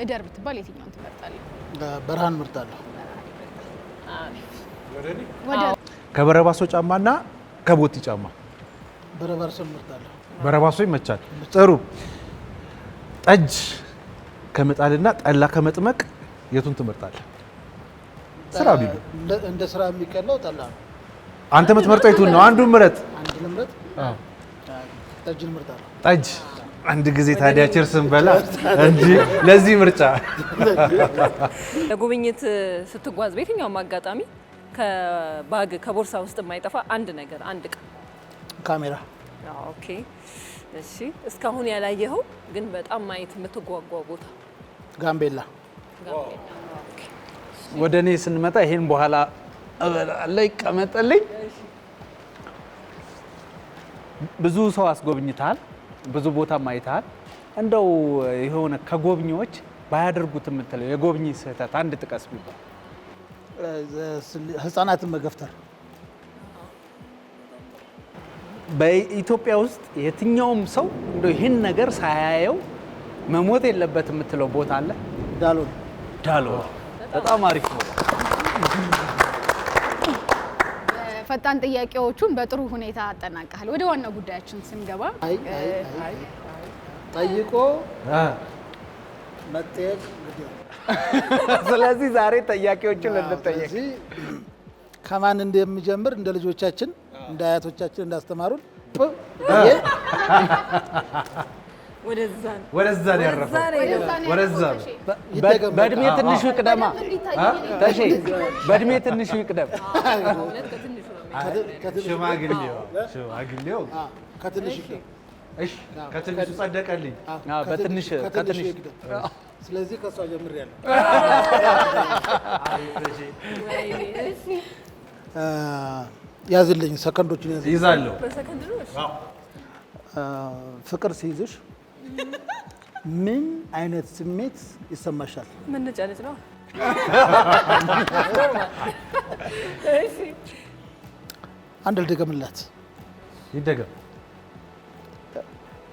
Speaker 2: እደር ብትባል የትኛውን ትመርጣለህ?
Speaker 6: በረሃን እመርጣለሁ።
Speaker 5: ከበረባሶ ጫማና ከቦቲ ጫማ?
Speaker 6: በረባሶ እመርጣለሁ።
Speaker 5: በረባሶ ይመቻል። ጥሩ። ጠጅ ከመጣልና ጠላ ከመጥመቅ የቱን ትመርጣለህ? ስራ ቢሉ
Speaker 6: እንደ ስራ የሚቀለው ጠላ ነው።
Speaker 5: አንተ የምትመርጠው የቱን ነው? አንዱን ምረጥ።
Speaker 6: አንድ ልምረጥ። ጠጅን እመርጣለሁ።
Speaker 5: ጠጅ። አንድ ጊዜ ታዲያ ችርስን በላ እንጂ ለዚህ ምርጫ።
Speaker 4: ለጉብኝት ስትጓዝ በየትኛውም አጋጣሚ ከባግ ከቦርሳ ውስጥ የማይጠፋ አንድ ነገር አንድ ዕቃ?
Speaker 6: ካሜራ።
Speaker 4: ኦኬ እሺ። እስካሁን ያላየኸው ግን በጣም ማየት የምትጓጓው ቦታ?
Speaker 6: ጋምቤላ።
Speaker 3: ወደ እኔ ስንመጣ ይሄን በኋላ እበላለሁ፣ ይቀመጥልኝ። ብዙ ሰው አስጎብኝተሃል፣ ብዙ ቦታ ማይተሃል። እንደው የሆነ ከጎብኚዎች ባያደርጉት የምትለው የጎብኚ ስህተት አንድ ጥቀስ ቢባል?
Speaker 6: ህፃናትን መገፍተር።
Speaker 3: በኢትዮጵያ ውስጥ የትኛውም ሰው እንደው ይህን ነገር ሳያየው መሞት የለበት የምትለው ቦታ አለ?
Speaker 6: ዳሎል።
Speaker 3: ዳሎል በጣም አሪፍ ነው።
Speaker 2: ፈጣን ጥያቄዎቹን በጥሩ ሁኔታ አጠናቀሃል። ወደ ዋናው ጉዳያችን ስንገባ
Speaker 6: ጠይቆ መጠየቅ እንግዲህ
Speaker 3: ስለዚህ ዛሬ ጥያቄዎችን ልንጠየቅ
Speaker 6: ከማን እንደሚጀምር እንደ ልጆቻችን እንደ አያቶቻችን እንዳስተማሩን
Speaker 5: ወደዛ ነው ያረፈው። ወደዛ ነው።
Speaker 3: በእድሜ ትንሹ ይቅደማ። ተሼ በእድሜ ትንሹ ይቅደም።
Speaker 5: ሽማግሌው
Speaker 6: ከትንሽ
Speaker 5: እሺ፣ ከትንሹ ጸደቀልኝ።
Speaker 3: በትንሽ
Speaker 6: ስለዚህ ከሷ ጀምሬያለሁ። ያዝልኝ፣ ሰከንዶችን
Speaker 5: ይዛለሁ።
Speaker 6: ፍቅር ሲይዝሽ ምን አይነት ስሜት ይሰማሻል?
Speaker 4: መነጫነጭ ነው።
Speaker 6: አንድ ልድገምላት።
Speaker 5: ይደገም።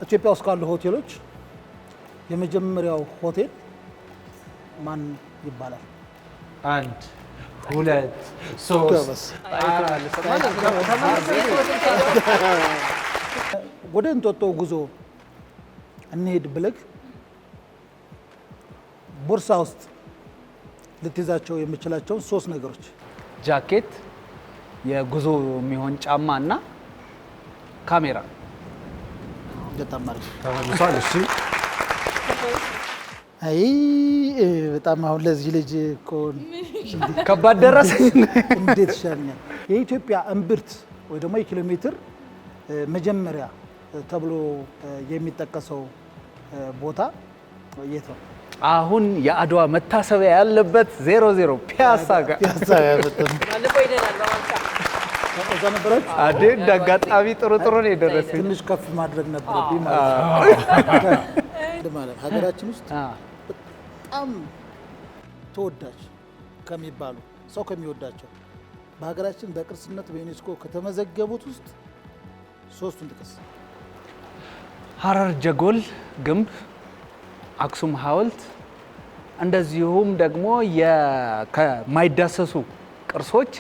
Speaker 6: ኢትዮጵያ ውስጥ ካሉ ሆቴሎች የመጀመሪያው ሆቴል ማን ይባላል?
Speaker 5: 1 2 3
Speaker 6: ወደ እንጦጦ ጉዞ እንሄድ ብለህ ቦርሳ ውስጥ ልትይዛቸው የምችላቸውን 3 ነገሮች?
Speaker 3: ጃኬት፣ የጉዞ የሚሆን ጫማ እና ካሜራ።
Speaker 6: በጣም አሪፍ
Speaker 5: ተመልሷል። እሺ
Speaker 6: አይ በጣም አሁን ለዚህ ልጅ እኮ
Speaker 3: ከባድ ደረሰ።
Speaker 6: እንዴት ይሻልኛል? የኢትዮጵያ እምብርት ወይ ደግሞ የኪሎ ሜትር መጀመሪያ ተብሎ የሚጠቀሰው ቦታ የት ነው?
Speaker 3: አሁን የአድዋ መታሰቢያ ያለበት 00 ፒያሳ ጋር
Speaker 6: ፒያሳ ያመጣው እዛ ነበረች።
Speaker 3: እንደ አጋጣሚ ጥሩ ነው የደረሰኝ።
Speaker 6: ትንሽ ከፍ ማድረግ ነበረብኝ ማለት ነው። ሀገራችን ውስጥ በጣም ተወዳጅ ከሚባሉ ሰው ከሚወዳቸው በሀገራችን በቅርስነት በዩኔስኮ ከተመዘገቡት ውስጥ 3ቱን ጥቀስ።
Speaker 3: ሀረር ጀጎል ግንብ፣ አክሱም ሐውልት እንደዚሁም ደግሞ ከማይዳሰሱ ቅርሶች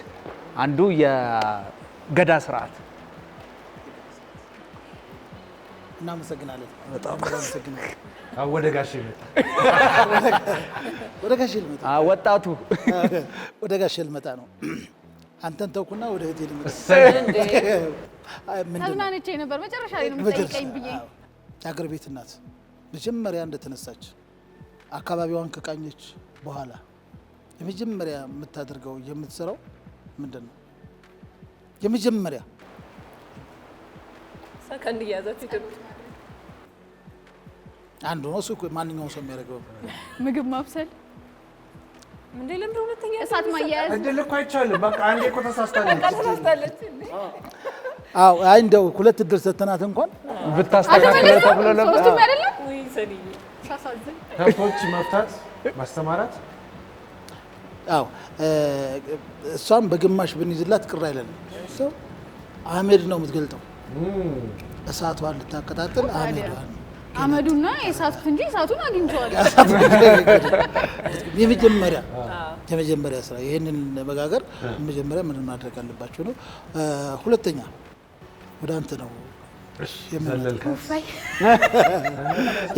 Speaker 3: አንዱ የገዳ ስርዓት።
Speaker 6: እናመሰግናለን። በጣም እናመሰግናለን።
Speaker 5: ወደ ጋሼ ልመጣ
Speaker 3: ወጣቱ
Speaker 6: ወደ ጋሼ ልመጣ ነው። አንተን ተውኩና ወደ እህቴ ልመጣ።
Speaker 2: ተዝናንቼ ነበር። መጨረሻ ላይ ነው የምጠይቀኝ ብዬ
Speaker 6: የአገር ቤት እናት መጀመሪያ እንደተነሳች አካባቢዋን ከቃኘች በኋላ የመጀመሪያ የምታደርገው የምትሰራው ምንድን ነው? የመጀመሪያ
Speaker 4: ሰከንድ እያዛት ኢትዮጵያ
Speaker 6: አንዱ ነው። እሱ ማንኛውም ሰው የሚያደርገው
Speaker 2: ምግብ ማብሰል
Speaker 4: እንዴ ለምን ሁለተኛ
Speaker 2: እሳት ማያያዝ
Speaker 5: እንዴ ልኮ አይቻልም። በቃ አንዴ እኮ ተሳስታለች።
Speaker 6: አዎ አይ እንደው ሁለት እድል ሰተናት እንኳን
Speaker 3: ብታስተካክለው ተብሎ ነበር።
Speaker 2: ሶስቱም አይደለም
Speaker 4: ወይ ሰኒ
Speaker 2: ሳሳዝን
Speaker 5: ከብቶች መፍታት ማስተማራት።
Speaker 6: አዎ እሷም በግማሽ ብንይዝላት ቅር አይለንም። ሰው አመድ ነው የምትገልጠው። እሳቷን ልታቀጣጥል
Speaker 2: አመዱና የእሳቱት እንጂ እሳቱን አግኝቼዋለሁ። የመጀመሪያ ስራ ይሄንን መጋገር መጀመሪያ ምን ማድረግ አለባቸው ነው። ሁለተኛ ወደ አንተ ነው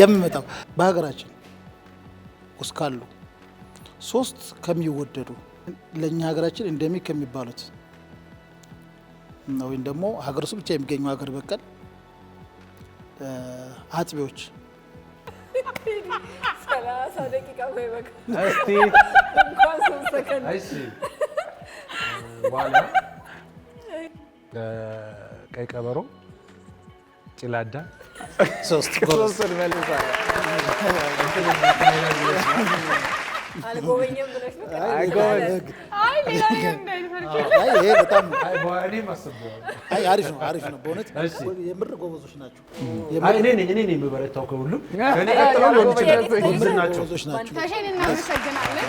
Speaker 2: የምመጣው። በሀገራችን ውስጥ ካሉ 3 ከሚወደዱ ለእኛ ሀገራችን እንደሚ ከሚባሉት ወይም ደግሞ ሀገር ውስጥ ብቻ የሚገኙ ሀገር በቀል አጥቢዎች
Speaker 4: 30 ደቂቃ ወይ በቃ
Speaker 3: እስቲ
Speaker 4: እንኳን 3 ሰከንድ
Speaker 5: እሺ ዋላ ቀይ ቀበሮ፣ ጭላዳ
Speaker 6: 3
Speaker 3: መልሳ
Speaker 4: አልጎበኘም ብለሽ ነው?
Speaker 2: አይ ሌላ እንዳይፈርሽ
Speaker 6: ይሄ በጣም
Speaker 5: እኔም አስቤዋለሁ።
Speaker 6: አሪፍ ነው በእውነት የምር ጎበዞች ናቸው።
Speaker 5: እኔ ነኝ የምበረታው ከሁሉም እኔ ቀጥለው ሊሆን ይችላል። ጎበዞች ናቸው።
Speaker 6: ጎበዞች ናቸው።
Speaker 2: ታሸን እናመሰግናለን።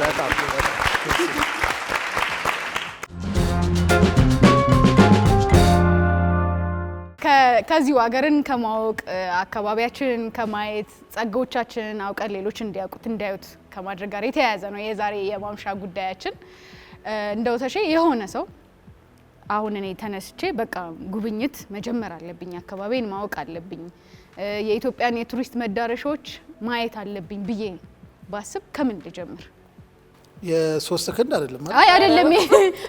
Speaker 2: ከዚሁ ሀገርን ከማወቅ አካባቢያችንን ከማየት ጸጋዎቻችንን አውቀን ሌሎች እንዲያውቁት እንዲያዩት ከማድረግ ጋር የተያያዘ ነው የዛሬ የማምሻ ጉዳያችን። እንደው ተሼ የሆነ ሰው አሁን እኔ ተነስቼ በቃ ጉብኝት መጀመር አለብኝ፣ አካባቢን ማወቅ አለብኝ፣ የኢትዮጵያን የቱሪስት መዳረሻዎች ማየት አለብኝ ብዬ ባስብ ከምን ልጀምር?
Speaker 6: የ3 ሰከንድ አይደለም ማለት
Speaker 2: አይ አይደለም፣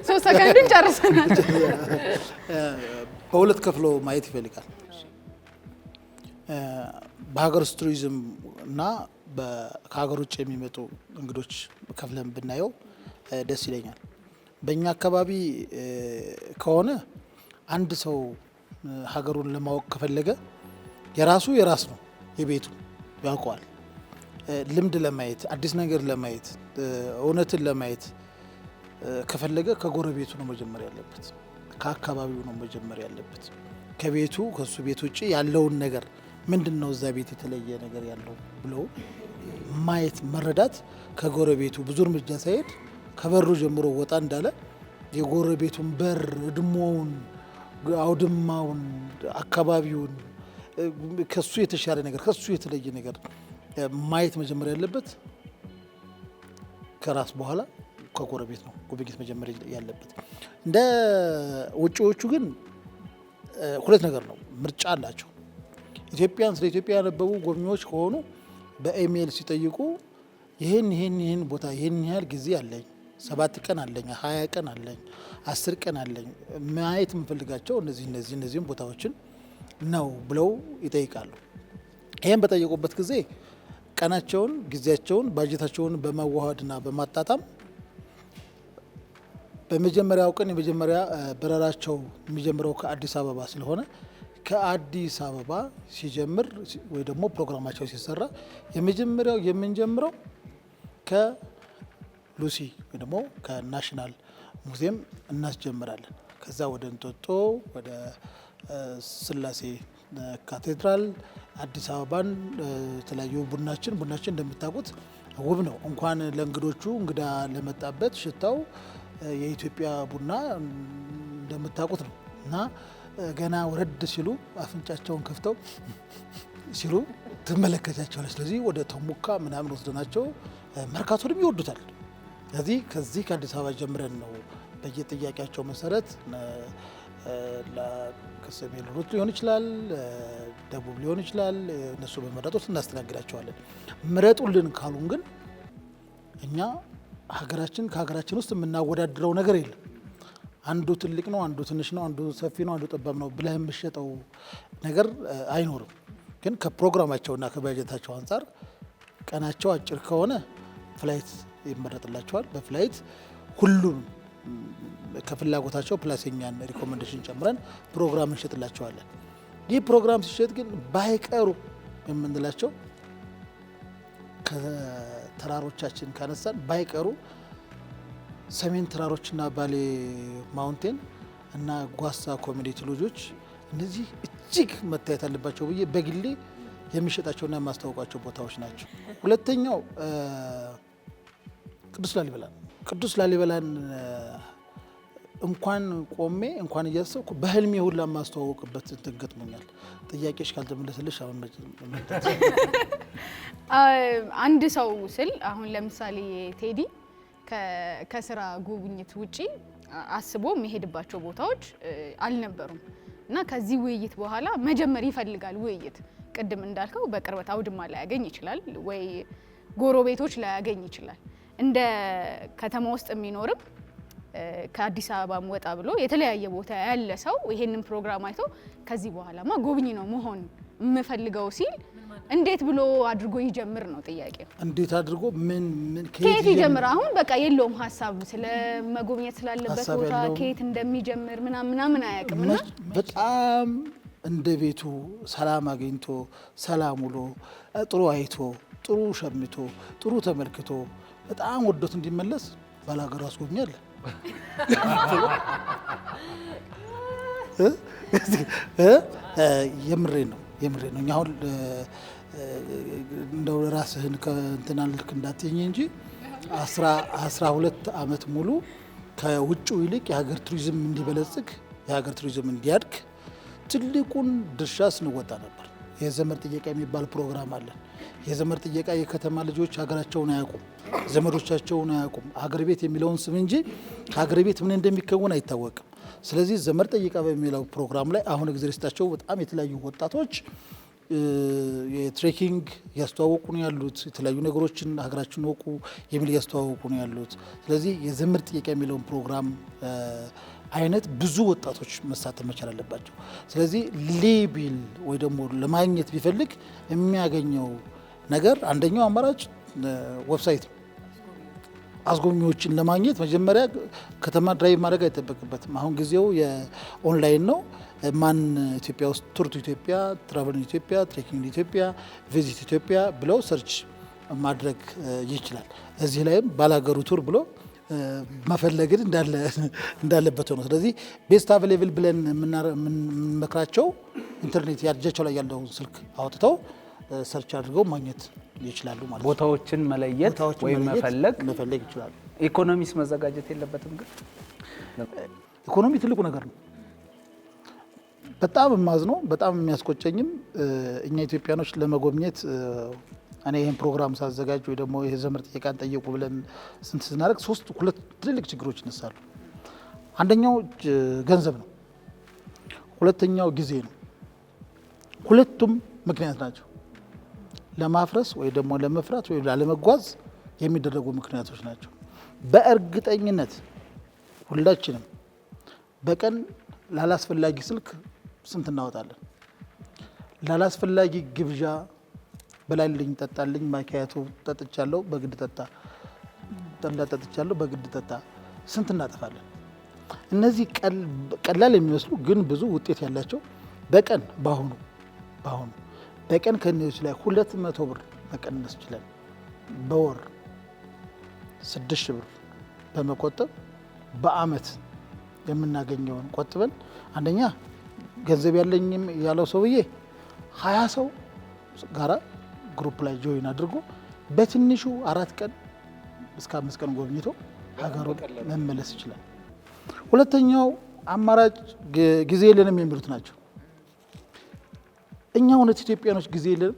Speaker 2: 3 ሰከንድን ጨርሰናል።
Speaker 6: በሁለት ከፍሎ ማየት ይፈልጋል። በሀገር ውስጥ ቱሪዝም እና ከሀገር ውጭ የሚመጡ እንግዶች ከፍለን ብናየው ደስ ይለኛል። በእኛ አካባቢ ከሆነ አንድ ሰው ሀገሩን ለማወቅ ከፈለገ የራስ ነው፣ የቤቱ ያውቀዋል። ልምድ ለማየት አዲስ ነገር ለማየት እውነትን ለማየት ከፈለገ ከጎረቤቱ ነው መጀመር ያለበት፣ ከአካባቢው ነው መጀመር ያለበት። ከቤቱ ከሱ ቤት ውጭ ያለውን ነገር ምንድነው እዛ ቤት የተለየ ነገር ያለው ብሎ ማየት መረዳት፣ ከጎረቤቱ ብዙ እርምጃ ሳይሄድ ከበሩ ጀምሮ ወጣ እንዳለ የጎረቤቱን በር፣ እድሞውን፣ አውድማውን፣ አካባቢውን ከሱ የተሻለ ነገር ከሱ የተለየ ነገር ማየት መጀመር ያለበት ከራስ በኋላ ከጎረቤት ነው ጉብኝት መጀመር ያለበት። እንደ ውጪዎቹ ግን ሁለት ነገር ነው፣ ምርጫ አላቸው። ስለ ኢትዮጵያ ያነበቡ ጎብኚዎች ከሆኑ በኢሜይል ሲጠይቁ ይህን ቦታ ይህን ያህል ጊዜ አለኝ፣ 7 ቀን አለኝ፣ 20 ቀን አለኝ፣ 10 ቀን አለኝ፣ ማየት የምፈልጋቸው እነዚህም ቦታዎችን ነው ብለው ይጠይቃሉ። ይህን በጠየቁበት ጊዜ ቀናቸውን፣ ጊዜያቸውን፣ ባጀታቸውን በማዋሃድና በማጣጣም በመጀመሪያው ቀን የመጀመሪያ በረራቸው የሚጀምረው ከአዲስ አበባ ስለሆነ ከአዲስ አበባ ሲጀምር ወይ ደግሞ ፕሮግራማቸው ሲሰራ የመጀመሪያው የምንጀምረው ከሉሲ ወይ ደግሞ ከናሽናል ሙዚየም እናስጀምራለን። ከዛ ወደ እንጦጦ፣ ወደ ስላሴ ካቴድራል፣ አዲስ አበባን የተለያዩ ቡናችን እንደምታውቁት ውብ ነው። እንኳን ለእንግዶቹ እንግዳ ለመጣበት ሽታው የኢትዮጵያ ቡና እንደምታውቁት ነው እና ገና ወረድ ሲሉ አፍንጫቸውን ከፍተው ሲሉ ትመለከታቸዋለች። ስለዚህ ወደ ተሙካ ምናምን ወስደናቸው መርካቶንም ይወዱታል። ስለዚህ ከዚህ ከአዲስ አበባ ጀምረን ነው በየጥያቄያቸው መሰረት ከሰሜን ሊሆን ይችላል፣ ደቡብ ሊሆን ይችላል፣ እነሱ በመረጡት እናስተናግዳቸዋለን። ምረጡልን ካሉን ግን እኛ ከሀገራችን ውስጥ የምናወዳድረው ነገር የለም። አንዱ ትልቅ ነው፣ አንዱ ትንሽ ነው፣ አንዱ ሰፊ ነው፣ አንዱ ጠባብ ነው ብለህ የምትሸጠው ነገር አይኖርም። ግን ከፕሮግራማቸውና ከበጀታቸው አንጻር ቀናቸው አጭር ከሆነ ፍላይት ይመረጥላቸዋል። በፍላይት ሁሉም ከፍላጎታቸው ፕላስ የኛን ሪኮሜንዴሽን ጨምረን ፕሮግራም እንሸጥላቸዋለን። ይህ ፕሮግራም ሲሸጥ ግን ባይቀሩ የምንላቸው ከተራሮቻችን ካነሳን ባይቀሩ ሰሜን ተራሮችና ባሌ ማውንቴን እና ጓሳ ኮሚኒቲ ሎጆች እነዚህ እጅግ መታየት አለባቸው ብዬ በግሌ የሚሸጣቸውና የማስታወቋቸው ቦታዎች ናቸው። ሁለተኛው ቅዱስ ላሊበላን እንኳን ቆሜ እንኳን እያሰብኩ በህልሜ ሁላ የማስተዋወቅበት እንትን ገጥሞኛል። ጥያቄሽ ካልተመለሰልሽ አሁን
Speaker 2: አንድ ሰው ስል አሁን ለምሳሌ ቴዲ ከስራ ጉብኝት ውጪ አስቦ የሚሄድባቸው ቦታዎች አልነበሩም እና ከዚህ ውይይት በኋላ መጀመር ይፈልጋል። ውይይት ቅድም እንዳልከው በቅርበት አውድማ ላይ ያገኝ ይችላል ወይ ጎረቤቶች ላይ ያገኝ ይችላል። እንደ ከተማ ውስጥ የሚኖርም ከአዲስ አበባም ወጣ ብሎ የተለያየ ቦታ ያለ ሰው ይሄንን ፕሮግራም አይቶ ከዚህ በኋላማ ጎብኝ ነው መሆን የምፈልገው ሲል እንዴት ብሎ አድርጎ ይጀምር ነው ጥያቄው።
Speaker 6: እንዴት አድርጎ ምን
Speaker 2: ከየት ይጀምር? አሁን በቃ የለውም ሀሳብ ስለ መጎብኘት ስላለበት ቦታ ከየት እንደሚጀምር ምናምን አያውቅምና
Speaker 6: በጣም እንደ ቤቱ ሰላም አግኝቶ ሰላም ውሎ ጥሩ አይቶ ጥሩ ሸምቶ ጥሩ ተመልክቶ በጣም ወዶት እንዲመለስ ባላገሩ አስጎብኛል። የምሬ ነው። እኛ አሁን እንደው ራስህን ከእንትና ልክ እንዳትኝ እንጂ 12 ዓመት ሙሉ ከውጭው ይልቅ የሀገር ቱሪዝም እንዲበለጽግ የሀገር ቱሪዝም እንዲያድግ ትልቁን ድርሻ ስንወጣ ነበር። የዘመድ ጥየቃ የሚባል ፕሮግራም አለ። የዘመድ ጥየቃ የከተማ ልጆች ሀገራቸውን አያውቁም፣ ዘመዶቻቸውን አያውቁም። ሀገር ቤት የሚለውን ስም እንጂ ሀገር ቤት ምን እንደሚከወን አይታወቅም። ስለዚህ ዘመድ ጥየቃ በሚለው ፕሮግራም ላይ አሁን እግዚአብሔር ይስጣቸው በጣም የተለያዩ ወጣቶች የትሬኪንግ እያስተዋወቁ ነው ያሉት። የተለያዩ ነገሮችን ሀገራችን ወቁ የሚል እያስተዋወቁ ነው ያሉት። ስለዚህ የዘመድ ጥየቃ የሚለውን ፕሮግራም አይነት ብዙ ወጣቶች መሳተፍ መቻል አለባቸው። ስለዚህ ሌቢል ወይ ደግሞ ለማግኘት ቢፈልግ የሚያገኘው ነገር አንደኛው አማራጭ ዌብሳይት ነው። አስጎብኚዎችን ለማግኘት መጀመሪያ ከተማ ድራይቭ ማድረግ አይጠበቅበትም። አሁን ጊዜው የኦንላይን ነው። ማን ኢትዮጵያ ውስጥ ቱር ኢትዮጵያ፣ ትራቨል ኢትዮጵያ፣ ትሬኪንግ ኢትዮጵያ፣ ቪዚት ኢትዮጵያ ብለው ሰርች ማድረግ ይችላል። እዚህ ላይም ባላገሩ ቱር ብሎ መፈለግን እንዳለበት ነው። ስለዚህ ቤስት አቬሌብል ብለን የምንመክራቸው ኢንተርኔት ያጃቸው ላይ ያለውን ስልክ አውጥተው ሰርች አድርገው ማግኘት ይችላሉ ማለት ነው።
Speaker 3: ቦታዎችን መለየት ወይም መፈለግ ይችላሉ። ኢኮኖሚስ መዘጋጀት የለበትም? ግን
Speaker 6: ኢኮኖሚ ትልቁ ነገር ነው። በጣም የማዝነው በጣም የሚያስቆጨኝም እኛ ኢትዮጵያኖች ለመጎብኘት እኔ ይህን ፕሮግራም ሳዘጋጅ ወይ ደግሞ ይሄ ዘመድ ጥየቃን ጠየቁ ብለን ስንት ስናደርግ ሁለት ትልልቅ ችግሮች ይነሳሉ። አንደኛው ገንዘብ ነው፣ ሁለተኛው ጊዜ ነው። ሁለቱም ምክንያት ናቸው። ለማፍረስ ወይ ደግሞ ለመፍራት ወይ ላለመጓዝ የሚደረጉ ምክንያቶች ናቸው። በእርግጠኝነት ሁላችንም በቀን ላላስፈላጊ ስልክ ስንት እናወጣለን? ላላስፈላጊ ግብዣ በላልኝ ጠጣልኝ፣ ማኪያቶ ጠጥቻለሁ በግድ ጠጣ፣ ጠላ ጠጥቻለሁ በግድ ጠጣ፣ ስንት እናጠፋለን? እነዚህ ቀላል የሚመስሉ ግን ብዙ ውጤት ያላቸው በቀን በአሁኑ በቀን ከእነዚህ ላይ 200 ብር መቀነስ ይችላል። በወር 6 ብር በመቆጠብ በአመት የምናገኘውን ቆጥበን አንደኛ ገንዘብ ያለኝም ያለው ሰውዬ 20 ሰው ጋራ ግሩፕ ላይ ጆይን አድርጎ በትንሹ 4 ቀን እስከ 5 ቀን ጎብኝቶ ሀገሩን መመለስ ይችላል። ሁለተኛው አማራጭ ጊዜ የለንም የሚሉት ናቸው። እኛ እውነት ኢትዮጵያኖች ጊዜ የለንም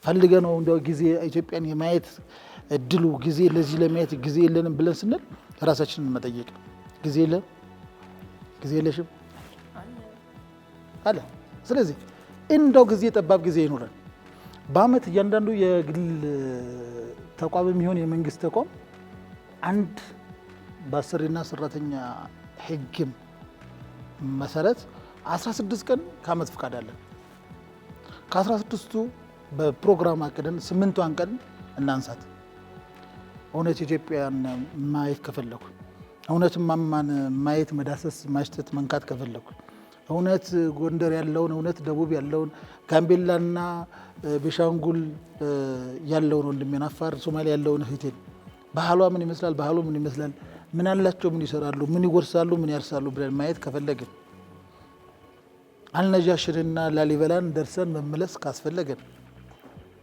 Speaker 6: ፈልገ ነው እንደው ጊዜ ኢትዮጵያን የማየት እድሉ ጊዜ ለዚህ ለማየት ጊዜ የለንም ብለን ስንል ራሳችንን መጠየቅ ጊዜ የለም ጊዜ የለሽም አለ። ስለዚህ እንደው ጊዜ ጠባብ ጊዜ ይኖራል። በአመት እያንዳንዱ የግል ተቋም የሚሆን የመንግስት ተቋም አንድ በአሰሪና ሰራተኛ ህግም መሰረት 16 ቀን ከአመት ፍቃድ አለ። ከ16ቱ በፕሮግራም አቅደን 8ቷን ቀን እናንሳት። እውነት ኢትዮጵያን ማየት ከፈለኩ እውነት ማማን ማየት መዳሰስ ማሽተት መንካት ከፈለኩ እውነት ጎንደር ያለውን እውነት ደቡብ ያለውን ጋምቤላና ቤሻንጉል ያለውን ወንድሜን አፋር ሶማሊያ ያለውን እህቴን ባህሏ ምን ይመስላል ባህሉ ምን ይመስላል ምን አላቸው ምን ይሰራሉ ምን ይወርሳሉ ምን ያርሳሉ ብለን ማየት ከፈለግን አልነጃሽንና ላሊበላን ደርሰን መመለስ ካስፈለገን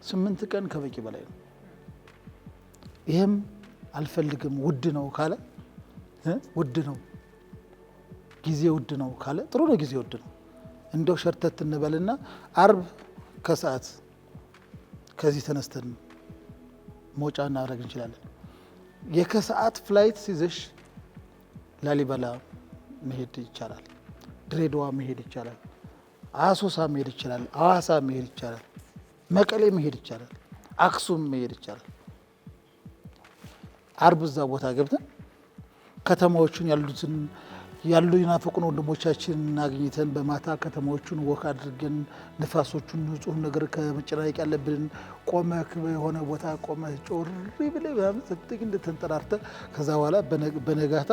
Speaker 6: 8 ቀን ከበቂ በላይ ነው። ይሄም አልፈልግም ውድ ነው ካለ ውድ ነው ጊዜ ውድ ነው ካለ ጥሩ ነው ጊዜ ውድ ነው እንደው ሸርተት እንበልና አርብ ከሰዓት ከዚህ ተነስተን ሞጫ እናደርግ እንችላለን። የከሰዓት ፍላይት ሲዘሽ ላሊበላ መሄድ ይቻላል፣ ድሬዳዋ መሄድ ይቻላል፣ አሶሳ መሄድ ይቻላል፣ አዋሳ መሄድ ይቻላል፣ መቀሌ መሄድ ይቻላል፣ አክሱም መሄድ ይቻላል። አርብ እዛ ቦታ ገብተን ከተማዎቹን ያሉ ይናፈቁን ወንድሞቻችን አግኝተን በማታ ከተማዎቹን ወክ አድርገን ንፋሶቹን ንጹህ ነገር ከመጨናነቅ ያለብን ቆመህ የሆነ ቦታ ቆመህ ጮሪ ብለህ በጥቂት እንደተንጠራርተህ ከዛ በኋላ በነጋታ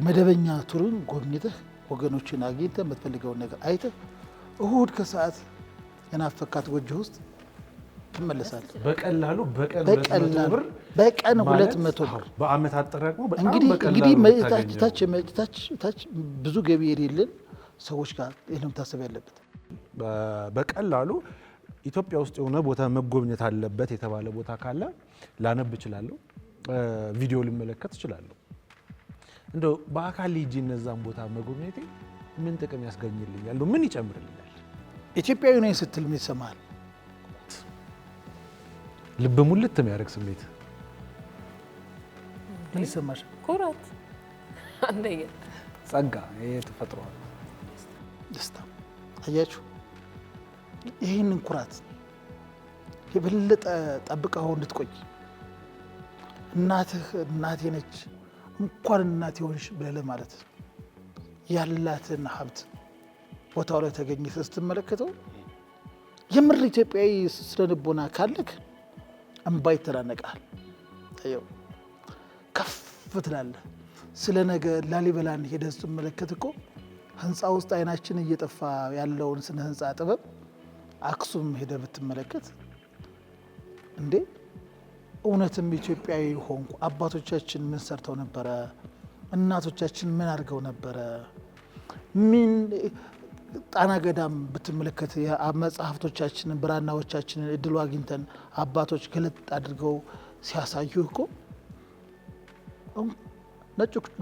Speaker 6: መደበኛ ቱርን ጎብኝተህ ወገኖችን አግኝተህ የምትፈልገውን ነገር አይተህ እሁድ ከሰዓት የናፈካት ጎጆ ውስጥ ትመለሳለህ።
Speaker 5: በቀላሉ በቀን 200 ብር
Speaker 6: በአመት አጠራቅሞ በጣም እንግዲህ ታች ብዙ ገቢ የሌለን ሰዎች ጋር ይሄንም ታሰብ ያለበት
Speaker 5: በቀላሉ ኢትዮጵያ ውስጥ የሆነ ቦታ መጎብኘት አለበት የተባለ ቦታ ካለ ላነብ እችላለሁ፣ ቪዲዮ ልመለከት እችላለሁ። እንደው በአካል ሄጄ እነዛን ቦታ መጎብኘቴ ምን ጥቅም ያስገኝልኛል? ምን ይጨምርልኛል?
Speaker 6: ኢትዮጵያዊ ነኝ ስትል ምን ይሰማሃል?
Speaker 5: ልብ ሙልት የሚያደርግ ስሜት
Speaker 6: ምን ይሰማሽ?
Speaker 4: ኩራት፣ አንደኛ
Speaker 3: ጸጋ፣ ይሄ ተፈጥሮ
Speaker 6: ደስታ። አያችሁ ይህንን ኩራት የበለጠ ጠብቀኸው እንድትቆይ እናቴ ነች እንኳን እናቴ ሆንሽ ብለህ ማለት ያላትን ሀብት ቦታው ላይ ተገኝተህ ስትመለከተው የምር ኢትዮጵያዊ ስነ ልቦና ካለክ እንባ ይተናነቃል። ታየው ከፍ ትላለህ። ስለ ነገ ላሊበላን ሄደህ ስትመለከት እኮ ህንፃ ውስጥ አይናችን እየጠፋ ያለውን ስነ ህንፃ ጥበብ አክሱም ሄደህ ብትመለከት እንዴ እውነትም ኢትዮጵያዊ ሆንኩ። አባቶቻችን ምን ሰርተው ነበረ? እናቶቻችን ምን አድርገው ነበረ? ምን ጣና ገዳም ብትመለከት መጽሐፍቶቻችንን ብራናዎቻችንን እድሉ አግኝተን አባቶች ገለጥ አድርገው ሲያሳዩ እኮ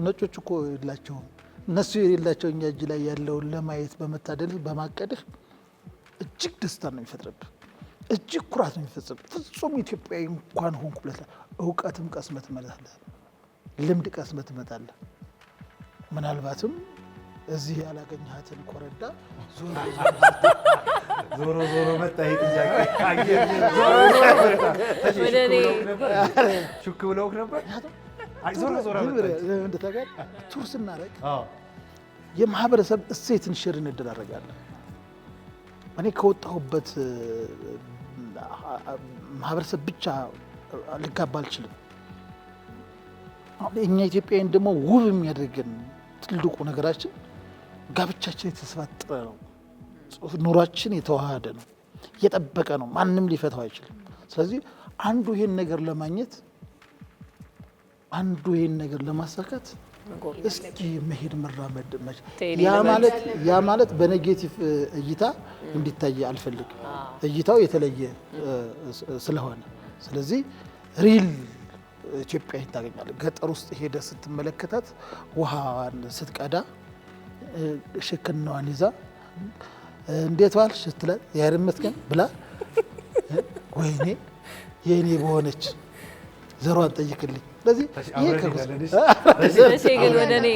Speaker 6: ነጮች እኮ የላቸውም። እነሱ የሌላቸው እኛ እጅ ላይ ያለውን ለማየት በመታደልህ በማቀድህ እጅግ ደስታ ነው የሚፈጥርብህ፣ እጅግ ኩራት ነው የሚፈጽም። ፍጹም ኢትዮጵያዊ እንኳን ሆንኩ ብለህ እውቀትም ቀስመህ ትመጣለህ፣ ልምድ ቀስመህ ትመጣለህ። ምናልባትም እዚህ ያላገኘሃትን ኮረዳ
Speaker 5: ዞሮ መጣ። ይሄ ጥያቄ ሹክ ብለውክ ነበር።
Speaker 6: ቱር ስናደርግ የማህበረሰብ እሴትን ሼር እንደራረጋለን። እኔ ከወጣሁበት ማህበረሰብ ብቻ ልጋባ አልችልም። እኛ ኢትዮጵያውያን ደግሞ ውብ የሚያደርገን ትልቁ ነገራችን ጋብቻችን የተሰባጠረ ነው። ኑሯችን የተዋሃደ ነው፣ የጠበቀ ነው። ማንም ሊፈታው አይችልም። ስለዚህ አንዱ ይሄን ነገር ለማግኘት አንዱ ይሄን ነገር ለማሳካት እስኪ መሄድ መራመድ ያ ማለት በኔጌቲቭ እይታ እንዲታይ አልፈልግም። እይታው የተለየ ስለሆነ ስለዚህ ሪል ኢትዮጵያ ታገኛለህ። ገጠር ውስጥ ሄደ ስትመለከታት ውሃን ስትቀዳ ሽክናዋን ይዛ እንዴት ዋልሽ ስትላት ያርን መስገን ብላ ወይኔ የኔ በሆነች ዘሯን ጠይቅልኝ። ስለዚህ ይሄ
Speaker 4: እሺ፣ ግን ወደ እኔ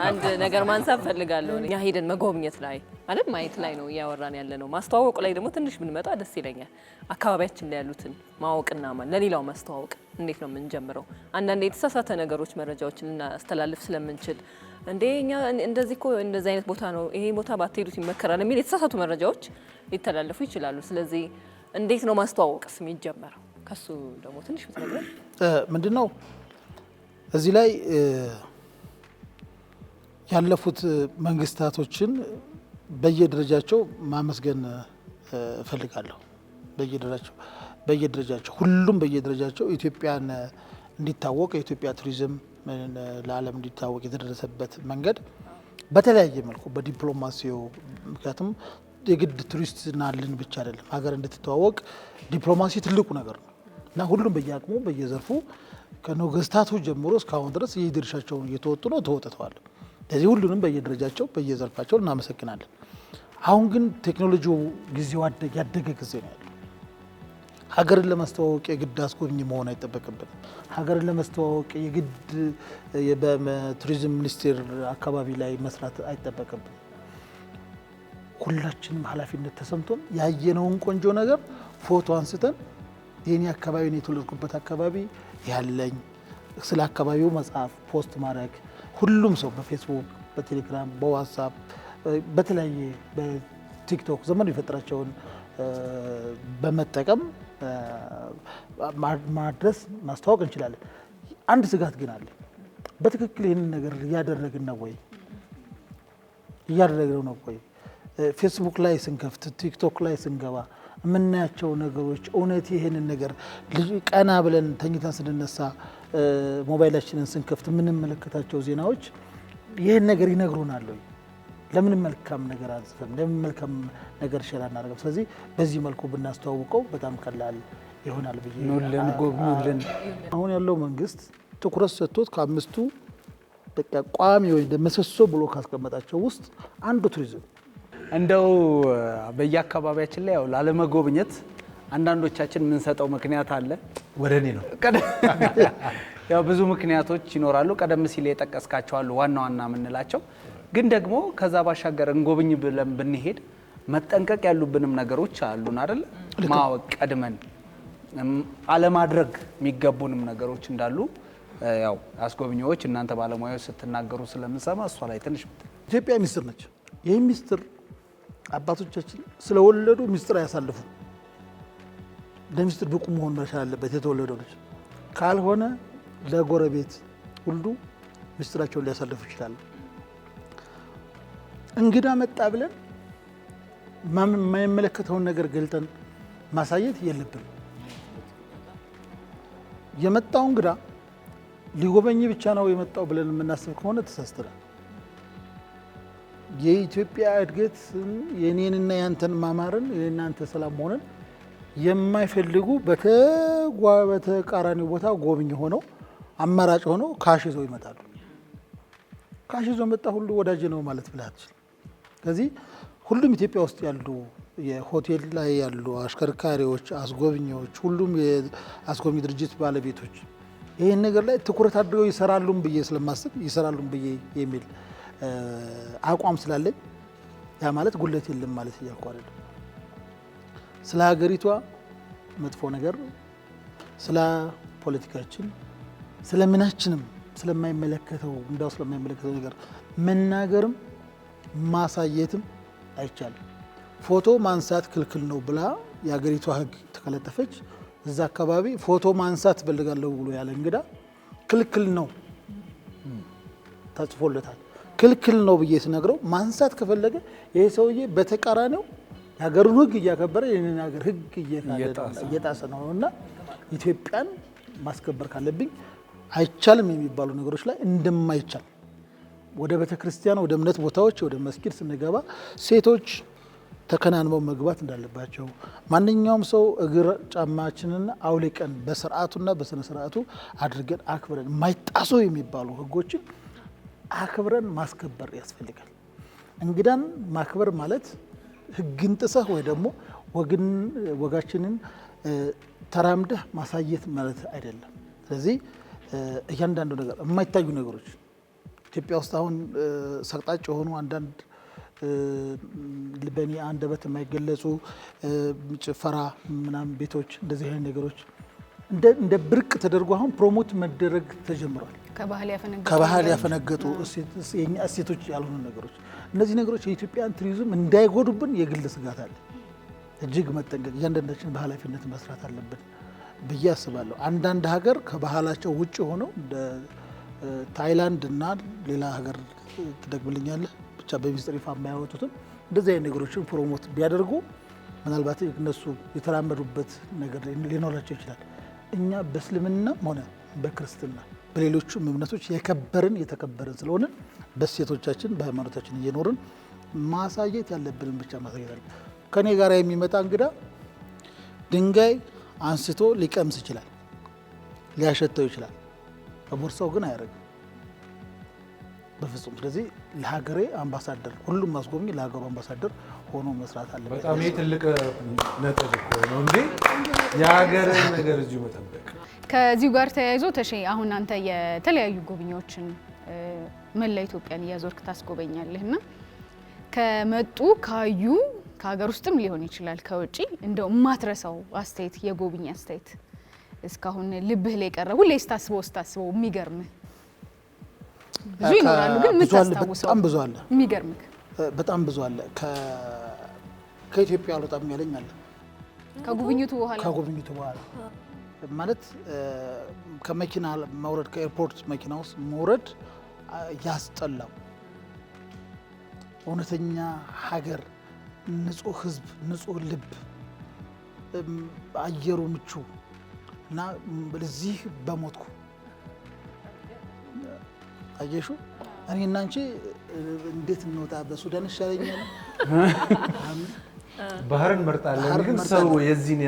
Speaker 4: አንድ ነገር ማንሳት ፈልጋለሁ። እኛ ሄደን መጎብኘት ላይ ማለት ማየት ላይ ነው እያወራን ያለ ነው። ማስተዋወቁ ላይ ደግሞ ትንሽ ብንመጣ ደስ ይለኛል። አካባቢያችን ላይ ያሉትን ማወቅና ለሌላው ማስተዋወቅ እንዴት ነው የምንጀምረው? አንዳንድ የተሳሳተ ነገሮች መረጃዎችን ልናስተላልፍ ስለምንችል እንደኛ እንደዚህ እኮ እንደዚህ አይነት ቦታ ነው ይሄ ቦታ ባትሄዱት ይመከራል የሚል የተሳሳቱ መረጃዎች ሊተላለፉ ይችላሉ። ስለዚህ እንዴት ነው ማስተዋወቅስ የሚጀመረው? ከሱ ደግሞ ትንሽ ብትነግረን።
Speaker 6: ምንድነው እዚህ ላይ ያለፉት መንግስታቶችን በየደረጃቸው ማመስገን እፈልጋለሁ። በየደረጃቸው ሁሉም በየደረጃቸው ኢትዮጵያን እንዲታወቅ የኢትዮጵያ ቱሪዝም ለዓለም እንዲታወቅ የተደረሰበት መንገድ በተለያየ መልኩ በዲፕሎማሲው ምክንያቱም የግድ ቱሪስት ናልን ብቻ አይደለም፣ ሀገር እንድትተዋወቅ ዲፕሎማሲ ትልቁ ነገር ነው እና ሁሉም በየአቅሙ በየዘርፉ ከነገስታቱ ጀምሮ እስካሁን ድረስ የድርሻቸውን እየተወጡ ነው፣ ተወጥተዋል። ስለዚህ ሁሉንም በየደረጃቸው በየዘርፋቸው እናመሰግናለን። አሁን ግን ቴክኖሎጂው ጊዜው ያደገ ጊዜ ነው ያለው። ሀገርን ለማስተዋወቅ የግድ አስጎብኝ መሆን አይጠበቅብንም። ሀገርን ለማስተዋወቅ የግድ በቱሪዝም ሚኒስቴር አካባቢ ላይ መስራት አይጠበቅብንም። ሁላችንም ኃላፊነት ተሰምቶን ያየነውን ቆንጆ ነገር ፎቶ አንስተን የኔ አካባቢ ነው የተወለድኩበት አካባቢ ያለኝ ስለ አካባቢው መጽሐፍ ፖስት ማድረግ ሁሉም ሰው በፌስቡክ፣ በቴሌግራም፣ በዋትስአፕ በተለያየ በቲክቶክ ዘመኑ የፈጠራቸውን በመጠቀም ማድረስ ማስተዋወቅ እንችላለን። አንድ ስጋት ግን አለ። በትክክል ይህንን ነገር እያደረግን ነው ወይ? እያደረግነው ነው ወይ? ፌስቡክ ላይ ስንከፍት ቲክቶክ ላይ ስንገባ የምናያቸው ነገሮች እውነት ይሄንን ነገር ቀና ብለን ተኝተን ስንነሳ ሞባይላችንን ስንከፍት የምንመለከታቸው ዜናዎች ይህን ነገር ይነግሩናል ወይ? ለምን መልካም ነገር አጽፈን ለምን መልካም ነገር ሸራ እናደርጋለን? ስለዚህ በዚህ መልኩ ብናስተዋውቀው በጣም ቀላል ይሆናል ብዬ ኑልን ጎብኙልን። አሁን ያለው መንግስት ትኩረት ሰጥቶት ከአምስቱ በቃ ቋሚ ወይ ምሰሶ ብሎ ካስቀመጣቸው ውስጥ አንዱ ቱሪዝም
Speaker 3: እንደው በየአካባቢያችን ላይ ያው ላለመጎብኘት አንዳንዶቻችን የምንሰጠው ምክንያት አለ።
Speaker 5: ወደ እኔ ነው
Speaker 3: ያው ብዙ ምክንያቶች ይኖራሉ። ቀደም ሲል የጠቀስካቸው አሉ ዋና ዋና የምንላቸው። ግን ደግሞ ከዛ ባሻገር እንጎብኝ ብለን ብንሄድ መጠንቀቅ ያሉብንም ነገሮች አሉን አይደል? ማወቅ ቀድመን አለማድረግ የሚገቡንም ነገሮች እንዳሉ ያው አስጎብኚዎች እናንተ ባለሙያዎች ስትናገሩ ስለምንሰማ እሷ ላይ ትንሽ
Speaker 6: ኢትዮጵያ ሚስጥር ነች። ይህ ሚስጥር አባቶቻችን ስለወለዱ ሚስጥር አያሳልፉ። ለሚስጥር ብቁ መሆን መቻል አለበት የተወለደው ልጅ። ካልሆነ ለጎረቤት ሁሉ ሚስጥራቸውን ሊያሳልፉ ይችላሉ። እንግዳ መጣ ብለን የማይመለከተውን ነገር ገልጠን ማሳየት የለብንም። የመጣው እንግዳ ሊጎበኝ ብቻ ነው የመጣው ብለን የምናስብ ከሆነ ተሳስተናል። የኢትዮጵያ እድገት የኔንና ያንተን ማማርን የናንተ ሰላም መሆንን የማይፈልጉ በተቃራኒ ቦታ ጎብኝ ሆነው አማራጭ ሆነው ካሽ ይዘው ይመጣሉ። ካሽ ይዘው መጣ ሁሉ ወዳጅ ነው ማለት ብለህ። ስለዚህ ሁሉም ኢትዮጵያ ውስጥ ያሉ የሆቴል ላይ ያሉ አሽከርካሪዎች፣ አስጎብኚዎች፣ ሁሉም የአስጎብኚ ድርጅት ባለቤቶች ይህን ነገር ላይ ትኩረት አድርገው ይሰራሉም ብዬ ስለማስብ ይሰራሉም ብዬ የሚል አቋም ስላለኝ ያ ማለት ጉለት የለም ማለት እያልኩ አይደለም። ስለ ሀገሪቷ መጥፎ ነገር፣ ስለ ፖለቲካችን፣ ስለ ምናችንም ስለማይመለከተው እንዳው ስለማይመለከተው ነገር መናገርም ማሳየትም አይቻልም። ፎቶ ማንሳት ክልክል ነው ብላ የሀገሪቷ ሕግ ተከለጠፈች። እዛ አካባቢ ፎቶ ማንሳት ፈልጋለሁ ብሎ ያለ እንግዳ ክልክል ነው ተጽፎለታል። ክልክል ነው ብዬ ስነግረው ማንሳት ከፈለገ ይሄ ሰውዬ በተቃራኒው የሀገሩን ሕግ እያከበረ የኔን ሀገር ሕግ እየጣሰ ነው እና ኢትዮጵያን ማስከበር ካለብኝ አይቻልም የሚባሉ ነገሮች ላይ እንደማይቻል ወደ ቤተክርስቲያን፣ ወደ እምነት ቦታዎች፣ ወደ መስጊድ ስንገባ ሴቶች ተከናንበው መግባት እንዳለባቸው ማንኛውም ሰው እግር ጫማችንን አውልቀን በስርዓቱና በስነ ስርዓቱ አድርገን አክብረን የማይጣሱ የሚባሉ ሕጎችን አክብረን ማስከበር ያስፈልጋል። እንግዳን ማክበር ማለት ሕግን ጥሰህ ወይ ደግሞ ወጋችንን ተራምደህ ማሳየት ማለት አይደለም። ስለዚህ እያንዳንዱ ነገር የማይታዩ ነገሮች ኢትዮጵያ ውስጥ አሁን ሰቅጣጭ የሆኑ አንዳንድ በእኔ አንደበት የማይገለጹ ጭፈራ ምናምን ቤቶች እንደዚህ አይነት ነገሮች እንደ ብርቅ ተደርጎ አሁን ፕሮሞት መደረግ ተጀምሯል። ከባህል ያፈነገጡ እሴቶች ያልሆኑ ነገሮች፣ እነዚህ ነገሮች የኢትዮጵያን ቱሪዝም እንዳይጎዱብን የግል ስጋት አለ። እጅግ መጠንቀቅ፣ እያንዳንዳችን በኃላፊነት መስራት አለብን ብዬ አስባለሁ። አንዳንድ ሀገር ከባህላቸው ውጭ ሆነው እንደ ታይላንድ እና ሌላ ሀገር ትደግምልኛለህ ብቻ በሚስጥር ይፋ የማያወጡትም እንደዚህ አይነት ነገሮችን ፕሮሞት ቢያደርጉ ምናልባት እነሱ የተራመዱበት ነገር ሊኖራቸው ይችላል። እኛ በእስልምናም ሆነ በክርስትና በሌሎቹም እምነቶች የከበርን የተከበርን ስለሆነ በሴቶቻችን በሃይማኖታችን እየኖርን ማሳየት ያለብንን ብቻ ማሳየት አለ። ከኔ ጋር የሚመጣ እንግዳ ድንጋይ አንስቶ ሊቀምስ ይችላል፣ ሊያሸተው ይችላል። በቦርሳው ግን አያደርግም በፍጹም። ስለዚህ ለሀገሬ አምባሳደር፣ ሁሉም ማስጎብኝ ለሀገሩ አምባሳደር ሆኖ መስራት አለበት።
Speaker 5: በጣም ትልቅ ነጥብ ነው እንዴ የሀገርን ነገር እዚሁ መጠበቅ።
Speaker 2: ከዚሁ ጋር ተያይዞ ተሼ አሁን አንተ የተለያዩ ጎብኚዎችን መላ ኢትዮጵያን እያዞርክ ታስጎበኛለህና ከመጡ ካዩ ከሀገር ውስጥም ሊሆን ይችላል ከውጪ እንደው የማትረሳው አስተያየት የጎብኚ አስተያየት እስካሁን ልብህ ላይ ቀረ ሁሌ ስታስበው የሚገርምህ? ብዙ ይኖራሉ ግን የምታስታውሰው?
Speaker 6: በጣም ብዙ አለ።
Speaker 2: የሚገርምህ
Speaker 6: በጣም ብዙ አለ። ከኢትዮጵያ አልወጣም ያለኝ አለ።
Speaker 2: ከጉብኝቱ በኋላ
Speaker 6: ማለት ከመኪና መውረድ፣ ከኤርፖርት መኪና ውስጥ መውረድ ያስጠላው። እውነተኛ ሀገር፣ ንጹህ ሕዝብ፣ ንጹህ ልብ፣ አየሩ ምቹ እና በዚህ በሞትኩ አየሹ። እኔ እና አንቺ እንዴት እንወጣ? በሱዳን ይሻለኛል።
Speaker 5: ባህርን መርጣለን፣ ግን ሰው የዚህን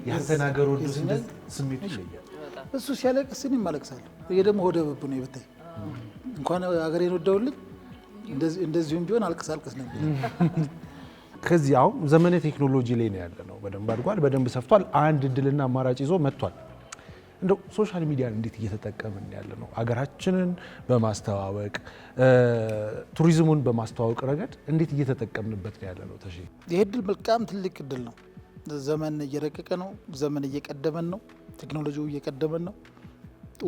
Speaker 5: ያንተን ሀገር ወዱ ስሜቱ ይለያል።
Speaker 6: እሱ ሲያለቅስ እኔም አለቅሳለሁ። ይሄ ደግሞ ሆደ ብብ ነው የበታኝ። እንኳን ሀገሬን ወደውልኝ እንደዚሁም ቢሆን አልቅስ ነበር።
Speaker 5: ከዚህ አሁን ዘመነ ቴክኖሎጂ ላይ ነው ያለ ነው። በደንብ አድጓል፣ በደንብ ሰፍቷል። አንድ እድልና አማራጭ ይዞ መጥቷል። እንደው ሶሻል ሚዲያን እንዴት እየተጠቀምን ያለ ነው? ሀገራችንን በማስተዋወቅ ቱሪዝሙን በማስተዋወቅ ረገድ እንዴት እየተጠቀምንበት ነው ያለ ነው? ተሼ
Speaker 6: ይህ እድል መልካም ትልቅ እድል ነው። ዘመን እየረቀቀ ነው። ዘመን እየቀደመን ነው። ቴክኖሎጂው እየቀደመን ነው።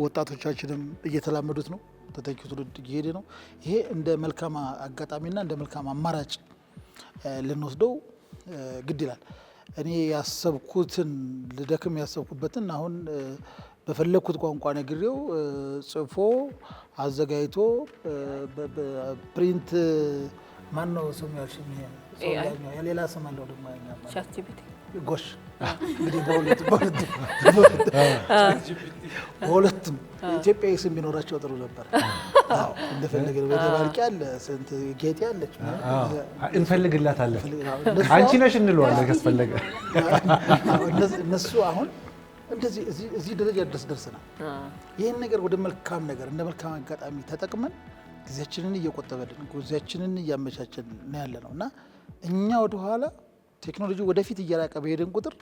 Speaker 6: ወጣቶቻችንም እየተላመዱት ነው። ተተኪው ትውልድ እየሄደ ነው። ይሄ እንደ መልካም አጋጣሚና እንደ መልካም አማራጭ ልንወስደው ግድ ይላል። እኔ ያሰብኩትን ልደክም ያሰብኩበትን አሁን በፈለግኩት ቋንቋ ነግሬው ጽፎ አዘጋጅቶ ፕሪንት ማን ነው ስሙ ያልሽኝ? የሌላ ስም አለው ደግሞ ጎሽ እንግዲህ በሁለቱም ኢትዮጵያዊ ስም ቢኖራቸው ጥሩ ነበር። እንደፈለገ በተባልቂ ያለ ስንት ጌጤ ያለች
Speaker 5: እንፈልግላታለን። አንቺ ነሽ እንለዋለን ካስፈለገ።
Speaker 6: እነሱ አሁን እንደዚህ እዚህ ደረጃ ድረስ ደርሰናል። ይህን ነገር ወደ መልካም ነገር እንደ መልካም አጋጣሚ ተጠቅመን ጊዜያችንን እየቆጠበልን ጊዜያችንን እያመቻቸን ነው ያለ ነው እና እኛ ወደኋላ ቴክኖሎጂ ወደፊት እየራቀ በሄደን ቁጥር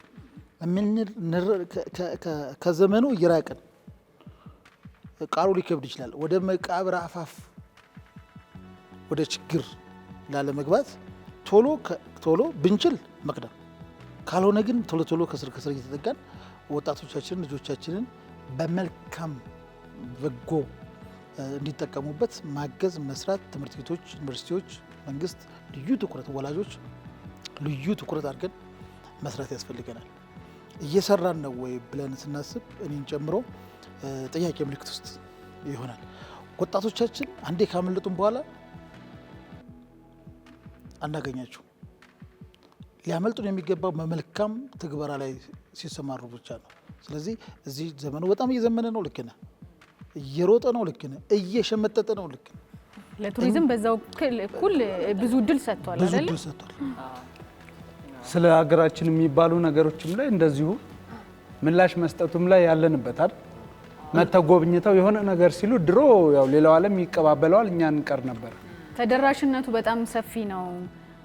Speaker 6: ከዘመኑ እየራቀን ቃሉ ሊከብድ ይችላል። ወደ መቃብር አፋፍ ወደ ችግር ላለመግባት ቶሎ ብንችል መቅደም፣ ካልሆነ ግን ቶሎ ከስር እየተጠጋን ወጣቶቻችንን ልጆቻችንን በመልካም በጎ እንዲጠቀሙበት ማገዝ፣ መስራት፣ ትምህርት ቤቶች፣ ዩኒቨርሲቲዎች፣ መንግስት ልዩ ትኩረት፣ ወላጆች ልዩ ትኩረት አድርገን መስራት ያስፈልገናል። እየሰራን ነው ወይ ብለን ስናስብ እኔን ጨምሮ ጥያቄ ምልክት ውስጥ ይሆናል። ወጣቶቻችን አንዴ ካመለጡን በኋላ አናገኛቸው። ሊያመልጡን የሚገባው በመልካም ትግበራ ላይ ሲሰማሩ ብቻ ነው። ስለዚህ እዚህ ዘመኑ በጣም እየዘመነ ነው፣ ልክ ነህ። እየሮጠ ነው፣ ልክ ነህ። እየሸመጠጠ ነው፣ ልክ ነህ።
Speaker 2: ለቱሪዝም በዛው እኩል ብዙ እድል ሰጥቷል አይደል?
Speaker 6: ብዙ እድል ሰጥቷል።
Speaker 3: ስለ ሀገራችን የሚባሉ ነገሮችም ላይ እንደዚሁ ምላሽ መስጠቱም ላይ ያለንበት አይደል? መተው ጎብኝተው የሆነ ነገር ሲሉ ድሮ ያው ሌላው ዓለም ይቀባበለዋል፣ እኛ እንቀር ነበር።
Speaker 2: ተደራሽነቱ በጣም ሰፊ ነው።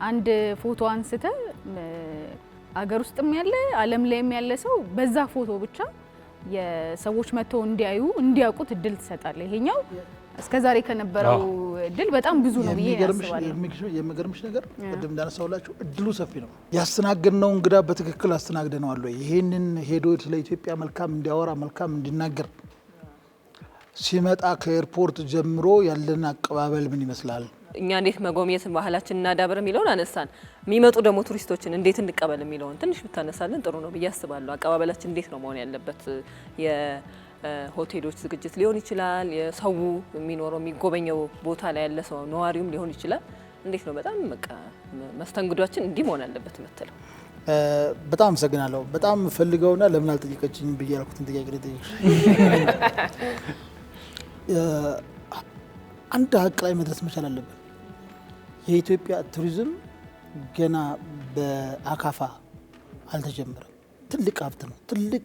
Speaker 2: አንድ ፎቶ አንስተ አገር ውስጥም ያለ ዓለም ላይም ያለ ሰው በዛ ፎቶ ብቻ የሰዎች መተው እንዲያዩ እንዲያውቁት እድል ትሰጣለህ። ይሄኛው እስከዛሬ ከነበረው እድል በጣም ብዙ ነው ብዬ ያስባለሁ።
Speaker 6: የሚገርምሽ ነገር ቅድም እንዳነሳውላችሁ እድሉ ሰፊ ነው። ያስተናገድነው እንግዳ በትክክል አስተናግደነዋል ወይ? ይሄንን ሄዶ ስለ ኢትዮጵያ መልካም እንዲያወራ መልካም እንዲናገር ሲመጣ ከኤርፖርት ጀምሮ ያለን አቀባበል ምን ይመስላል?
Speaker 4: እኛ እንዴት መጎብኘት ባህላችን እናዳብር የሚለውን አነሳን። የሚመጡ ደግሞ ቱሪስቶችን እንዴት እንቀበል የሚለውን ትንሽ ብታነሳልን ጥሩ ነው ብዬ አስባለሁ። አቀባበላችን እንዴት ነው መሆን ያለበት? የሆቴሎች ዝግጅት ሊሆን ይችላል፣ የሰው የሚኖረው የሚጎበኘው ቦታ ላይ ያለ ሰው ነዋሪውም ሊሆን ይችላል። እንዴት ነው በጣም በቃ መስተንግዷችን እንዲህ መሆን አለበት የምትለው?
Speaker 6: በጣም አመሰግናለሁ። በጣም ፈልገውና ለምን አልጠየቀችኝ ብዬ ያልኩትን ጥያቄ ልጠይቅሽ። አንድ ሀቅ ላይ መድረስ መቻል አለብን። የኢትዮጵያ ቱሪዝም ገና በአካፋ አልተጀመረም። ትልቅ ሀብት ነው። ትልቅ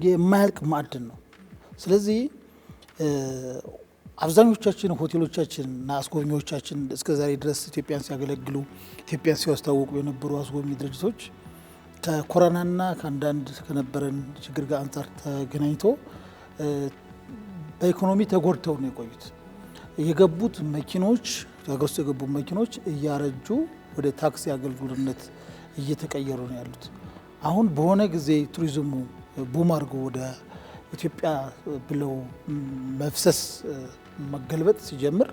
Speaker 6: የማያልቅ ማዕድን ነው። ስለዚህ አብዛኞቻችን ሆቴሎቻችን እና አስጎብኚዎቻችን እስከ ዛሬ ድረስ ኢትዮጵያን ሲያገለግሉ ኢትዮጵያን ሲያስተዋውቁ የነበሩ አስጎብኚ ድርጅቶች ከኮሮናና ከአንዳንድ ከነበረን ችግር ጋር አንጻር ተገናኝቶ በኢኮኖሚ ተጎድተው ነው የቆዩት። የገቡት መኪኖች ሀገር ውስጥ የገቡ መኪኖች እያረጁ ወደ ታክሲ አገልግሎትነት እየተቀየሩ ነው ያሉት። አሁን በሆነ ጊዜ ቱሪዝሙ ቡም አድርጎ ወደ ኢትዮጵያ ብለው መፍሰስ መገልበጥ ሲጀምር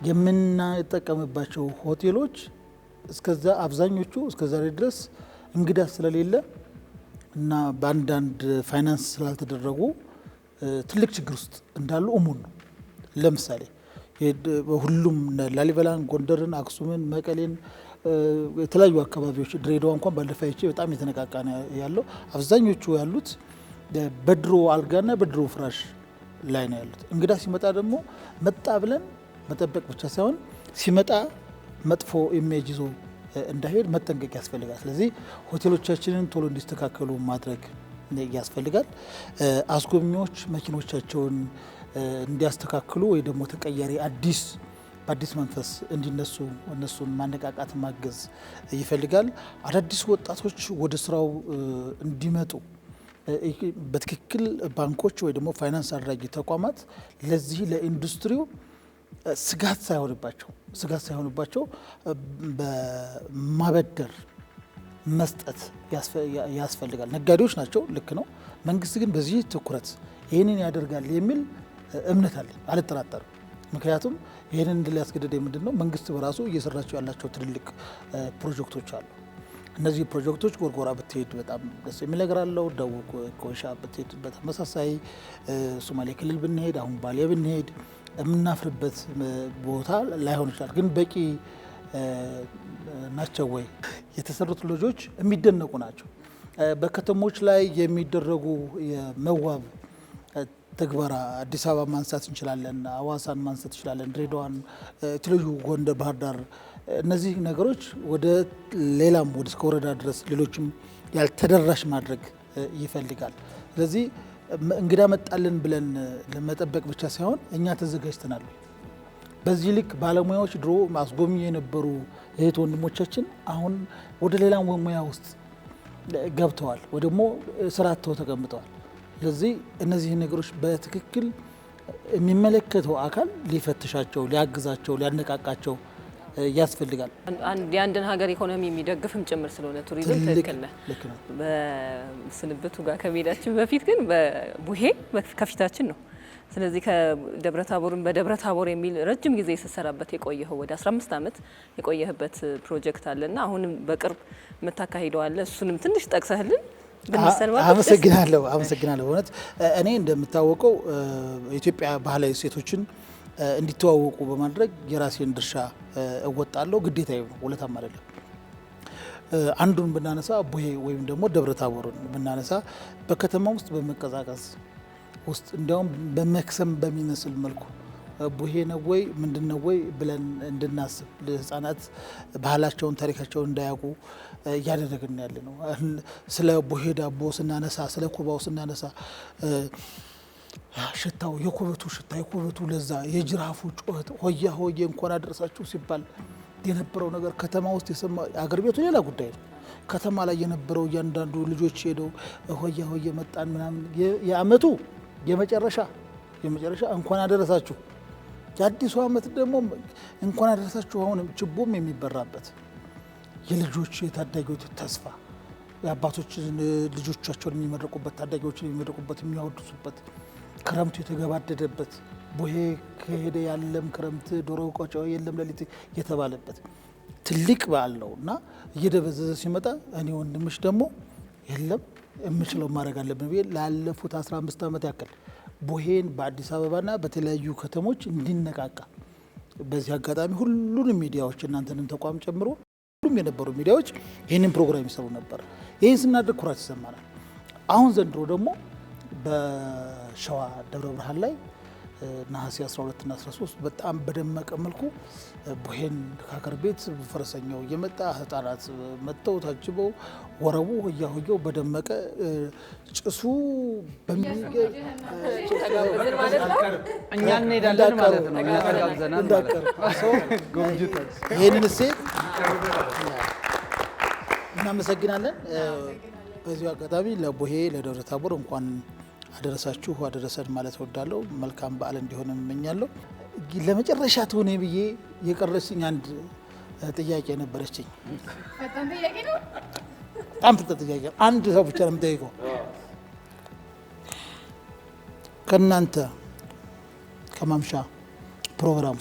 Speaker 6: የምንጠቀምባቸው ሆቴሎች እስከዛ አብዛኞቹ እስከዛሬ ድረስ እንግዳ ስለሌለ እና በአንዳንድ ፋይናንስ ስላልተደረጉ ትልቅ ችግር ውስጥ እንዳሉ እሙን ነው። ለምሳሌ ሁሉም ላሊበላን፣ ጎንደርን፣ አክሱምን፣ መቀሌን የተለያዩ አካባቢዎች ድሬዳዋ እንኳን ባለፈው አይቼ በጣም የተነቃቃ ያለው አብዛኞቹ ያሉት በድሮ አልጋና በድሮ ፍራሽ ላይ ነው ያሉት። እንግዳ ሲመጣ ደግሞ መጣ ብለን መጠበቅ ብቻ ሳይሆን ሲመጣ መጥፎ ኢሜጅ ይዞ እንዳይሄድ መጠንቀቅ ያስፈልጋል። ስለዚህ ሆቴሎቻችንን ቶሎ እንዲስተካከሉ ማድረግ ያስፈልጋል። አስጎብኚዎች መኪኖቻቸውን እንዲያስተካክሉ ወይ ደግሞ ተቀያሪ በአዲስ መንፈስ እንዲነሱ እነሱን ማነቃቃት ማገዝ ይፈልጋል። አዳዲስ ወጣቶች ወደ ስራው እንዲመጡ በትክክል ባንኮች ወይ ደግሞ ፋይናንስ አድራጊ ተቋማት ለዚህ ለኢንዱስትሪው ስጋት ሳይሆንባቸው በማበደር መስጠት ያስፈልጋል። ነጋዴዎች ናቸው፣ ልክ ነው። መንግስት ግን በዚህ ትኩረት ይህንን ያደርጋል የሚል እምነት አለኝ፣ አልጠራጠርም። ምክንያቱም ይህንን እንድል ያስገደደ ምንድን ነው? መንግስት በራሱ እየሰራቸው ያላቸው ትልልቅ ፕሮጀክቶች አሉ። እነዚህ ፕሮጀክቶች ጎርጎራ ብትሄድ በጣም ደስ የሚል ነገር አለው። ደቡብ ኮይሻ ብትሄድ በተመሳሳይ ሶማሌ ክልል ብንሄድ፣ አሁን ባሌ ብንሄድ የምናፍርበት ቦታ ላይሆን ይችላል። ግን በቂ ናቸው ወይ? የተሰሩት ሎጆች የሚደነቁ ናቸው። በከተሞች ላይ የሚደረጉ የመዋብ ተግባራ አዲስ አበባ ማንሳት እንችላለን፣ አዋሳን ማንሳት እንችላለን፣ ድሬዳዋን፣ የተለያዩ ጎንደር፣ ባህር ዳር። እነዚህ ነገሮች ወደ ሌላም ወደ እስከ ወረዳ ድረስ ሌሎችም ያልተደራሽ ማድረግ ይፈልጋል። ስለዚህ እንግዳ መጣልን ብለን ለመጠበቅ ብቻ ሳይሆን እኛ ተዘጋጅተናል። በዚህ ልክ ባለሙያዎች ድሮ አስጎብኚ የነበሩ እህት ወንድሞቻችን አሁን ወደ ሌላ ሙያ ውስጥ ገብተዋል፣ ወይ ደግሞ ስራ አጥተው ተቀምጠዋል። ስለዚህ እነዚህ ነገሮች በትክክል የሚመለከተው አካል ሊፈትሻቸው፣ ሊያግዛቸው፣ ሊያነቃቃቸው ያስፈልጋል።
Speaker 4: የአንድን ሀገር ኢኮኖሚ የሚደግፍም ጭምር ስለሆነ ቱሪዝም ትክክል ነህ። በስንብቱ ጋር ከመሄዳችን በፊት ግን በቡሄ ከፊታችን ነው። ስለዚህ በደብረ ታቦር የሚል ረጅም ጊዜ ስትሰራበት የቆየኸው ወደ 15 ዓመት የቆየህበት ፕሮጀክት አለና አሁንም በቅርብ የምታካሂደው አለ። እሱንም ትንሽ ጠቅሰህልን ብንሰንበት።
Speaker 6: አመሰግናለሁ። በእውነት እኔ እንደምታወቀው ኢትዮጵያ ባህላዊ እሴቶችን እንዲተዋወቁ በማድረግ የራሴን ድርሻ እወጣለሁ። ግዴታዬ ነው፣ ውለታም አይደለም። አንዱን ብናነሳ ቡሄ ወይም ደግሞ ደብረ ታቦርን ብናነሳ በከተማ ውስጥ በመቀዛቀዝ ውስጥ እንዲያውም በመክሰም በሚመስል መልኩ ቡሄ ነው ወይ ምንድን ነው ወይ ብለን እንድናስብ ለህፃናት ባህላቸውን ታሪካቸውን እንዳያውቁ እያደረግን ያለ ነው። ስለ ቡሄ ዳቦ ስናነሳ፣ ስለ ኮባው ስናነሳ ሽታው፣ የኮበቱ ሽታ፣ የኮበቱ ለዛ፣ የጅራፉ ጩኸት፣ ሆያ ሆዬ እንኳን አደረሳችሁ ሲባል የነበረው ነገር ከተማ ውስጥ የሰማ አገር ቤቱ ሌላ ጉዳይ ነው። ከተማ ላይ የነበረው እያንዳንዱ ልጆች ሄደው ሆያ ሆዬ መጣን ምናምን የአመቱ የመጨረሻ እንኳን አደረሳችሁ። የአዲሱ አመት ደግሞ እንኳን አደረሳችሁ። አሁንም ችቦም የሚበራበት የልጆች የታዳጊዎች ተስፋ የአባቶች ልጆቻቸውን የሚመረቁበት ታዳጊዎችን የሚመረቁበት የሚያወድሱበት ክረምቱ የተገባደደበት ቡሄ ከሄደ ያለም ክረምት ዶሮ ቆጮ የለም ሌሊት የተባለበት ትልቅ በዓል ነው እና እየደበዘዘ ሲመጣ እኔ ወንድምሽ ደግሞ የለም የምችለው ማድረግ አለብን ብዬ ላለፉት 15 ዓመት ያክል ቡሄን በአዲስ አበባና በተለያዩ ከተሞች እንዲነቃቃ በዚህ አጋጣሚ ሁሉንም ሚዲያዎች እናንተንም ተቋም ጨምሮ ሁሉም የነበሩ ሚዲያዎች ይህንን ፕሮግራም ይሰሩ ነበር። ይህን ስናደርግ ኩራት ይሰማናል። አሁን ዘንድሮ ደግሞ በሸዋ ደብረ ብርሃን ላይ ነሐሴ 12 እና 13 በጣም በደመቀ መልኩ ቡሄን ከሀገር ቤት ፈረሰኛው እየመጣ ህፃናት መጥተው ታጅበው ወረቡ ሆያ ሆየው በደመቀ ጭሱ
Speaker 3: እኛ እንሄዳለን ማለት ነው። ተጋብዘናል ማለት ነው።
Speaker 6: ይህንን እሴት እናመሰግናለን። በዚሁ አጋጣሚ ለቡሄ ለደብረ ታቦር እንኳን አደረሳችሁ አደረሰን ማለት እወዳለሁ። መልካም በዓል እንዲሆን እመኛለሁ። ለመጨረሻ ትሆነ ብዬ የቀረችኝ አንድ ጥያቄ ነበረችኝ።
Speaker 2: በጣም ጥያቄ ነው።
Speaker 6: በጣም ፍጥነት ጥያቄ አንድ ሰው ብቻ ነው የምጠይቀው። ከእናንተ ከማምሻ ፕሮግራም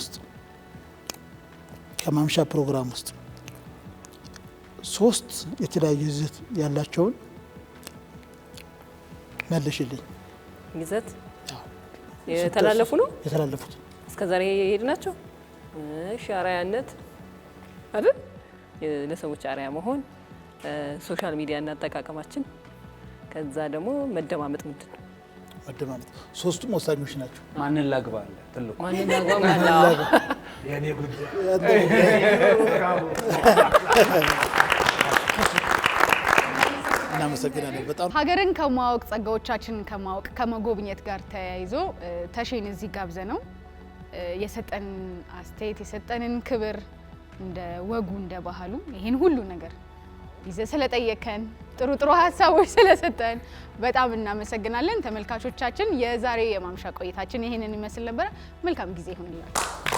Speaker 6: ውስጥ 3 የተለያየ ይዘት ያላቸውን መልሽልኝ።
Speaker 4: ይዘት የተላለፉ ነው
Speaker 6: የተላለፉት
Speaker 4: እስከዛሬ የሄድ ናቸው። እሺ አርአያነት አይደል? ለሰዎች አርአያ መሆን፣ ሶሻል ሚዲያ እና አጠቃቀማችን፣ ከዛ ደግሞ መደማመጥ። ምንድን ነው
Speaker 6: መደማመጥ? ሶስቱም ወሳኞች ናቸው።
Speaker 3: ማንን ላግባ አለ ትልቁ
Speaker 4: ማንን ላግባ
Speaker 5: የኔ ጉዳይ
Speaker 6: እናመሰግናለን በጣም።
Speaker 2: ሀገርን ከማወቅ ጸጋዎቻችንን ከማወቅ ከመጎብኘት ጋር ተያይዞ ተሼን እዚህ ጋብዘ ነው የሰጠን አስተያየት የሰጠንን ክብር እንደ ወጉ እንደ ባህሉ ይሄን ሁሉ ነገር ይዘ ስለጠየከን ጥሩ ሀሳቦች ስለሰጠን በጣም እናመሰግናለን። ተመልካቾቻችን የዛሬ የማምሻ ቆይታችን ይሄንን ይመስል ነበር። መልካም ጊዜ ይሁንላችሁ።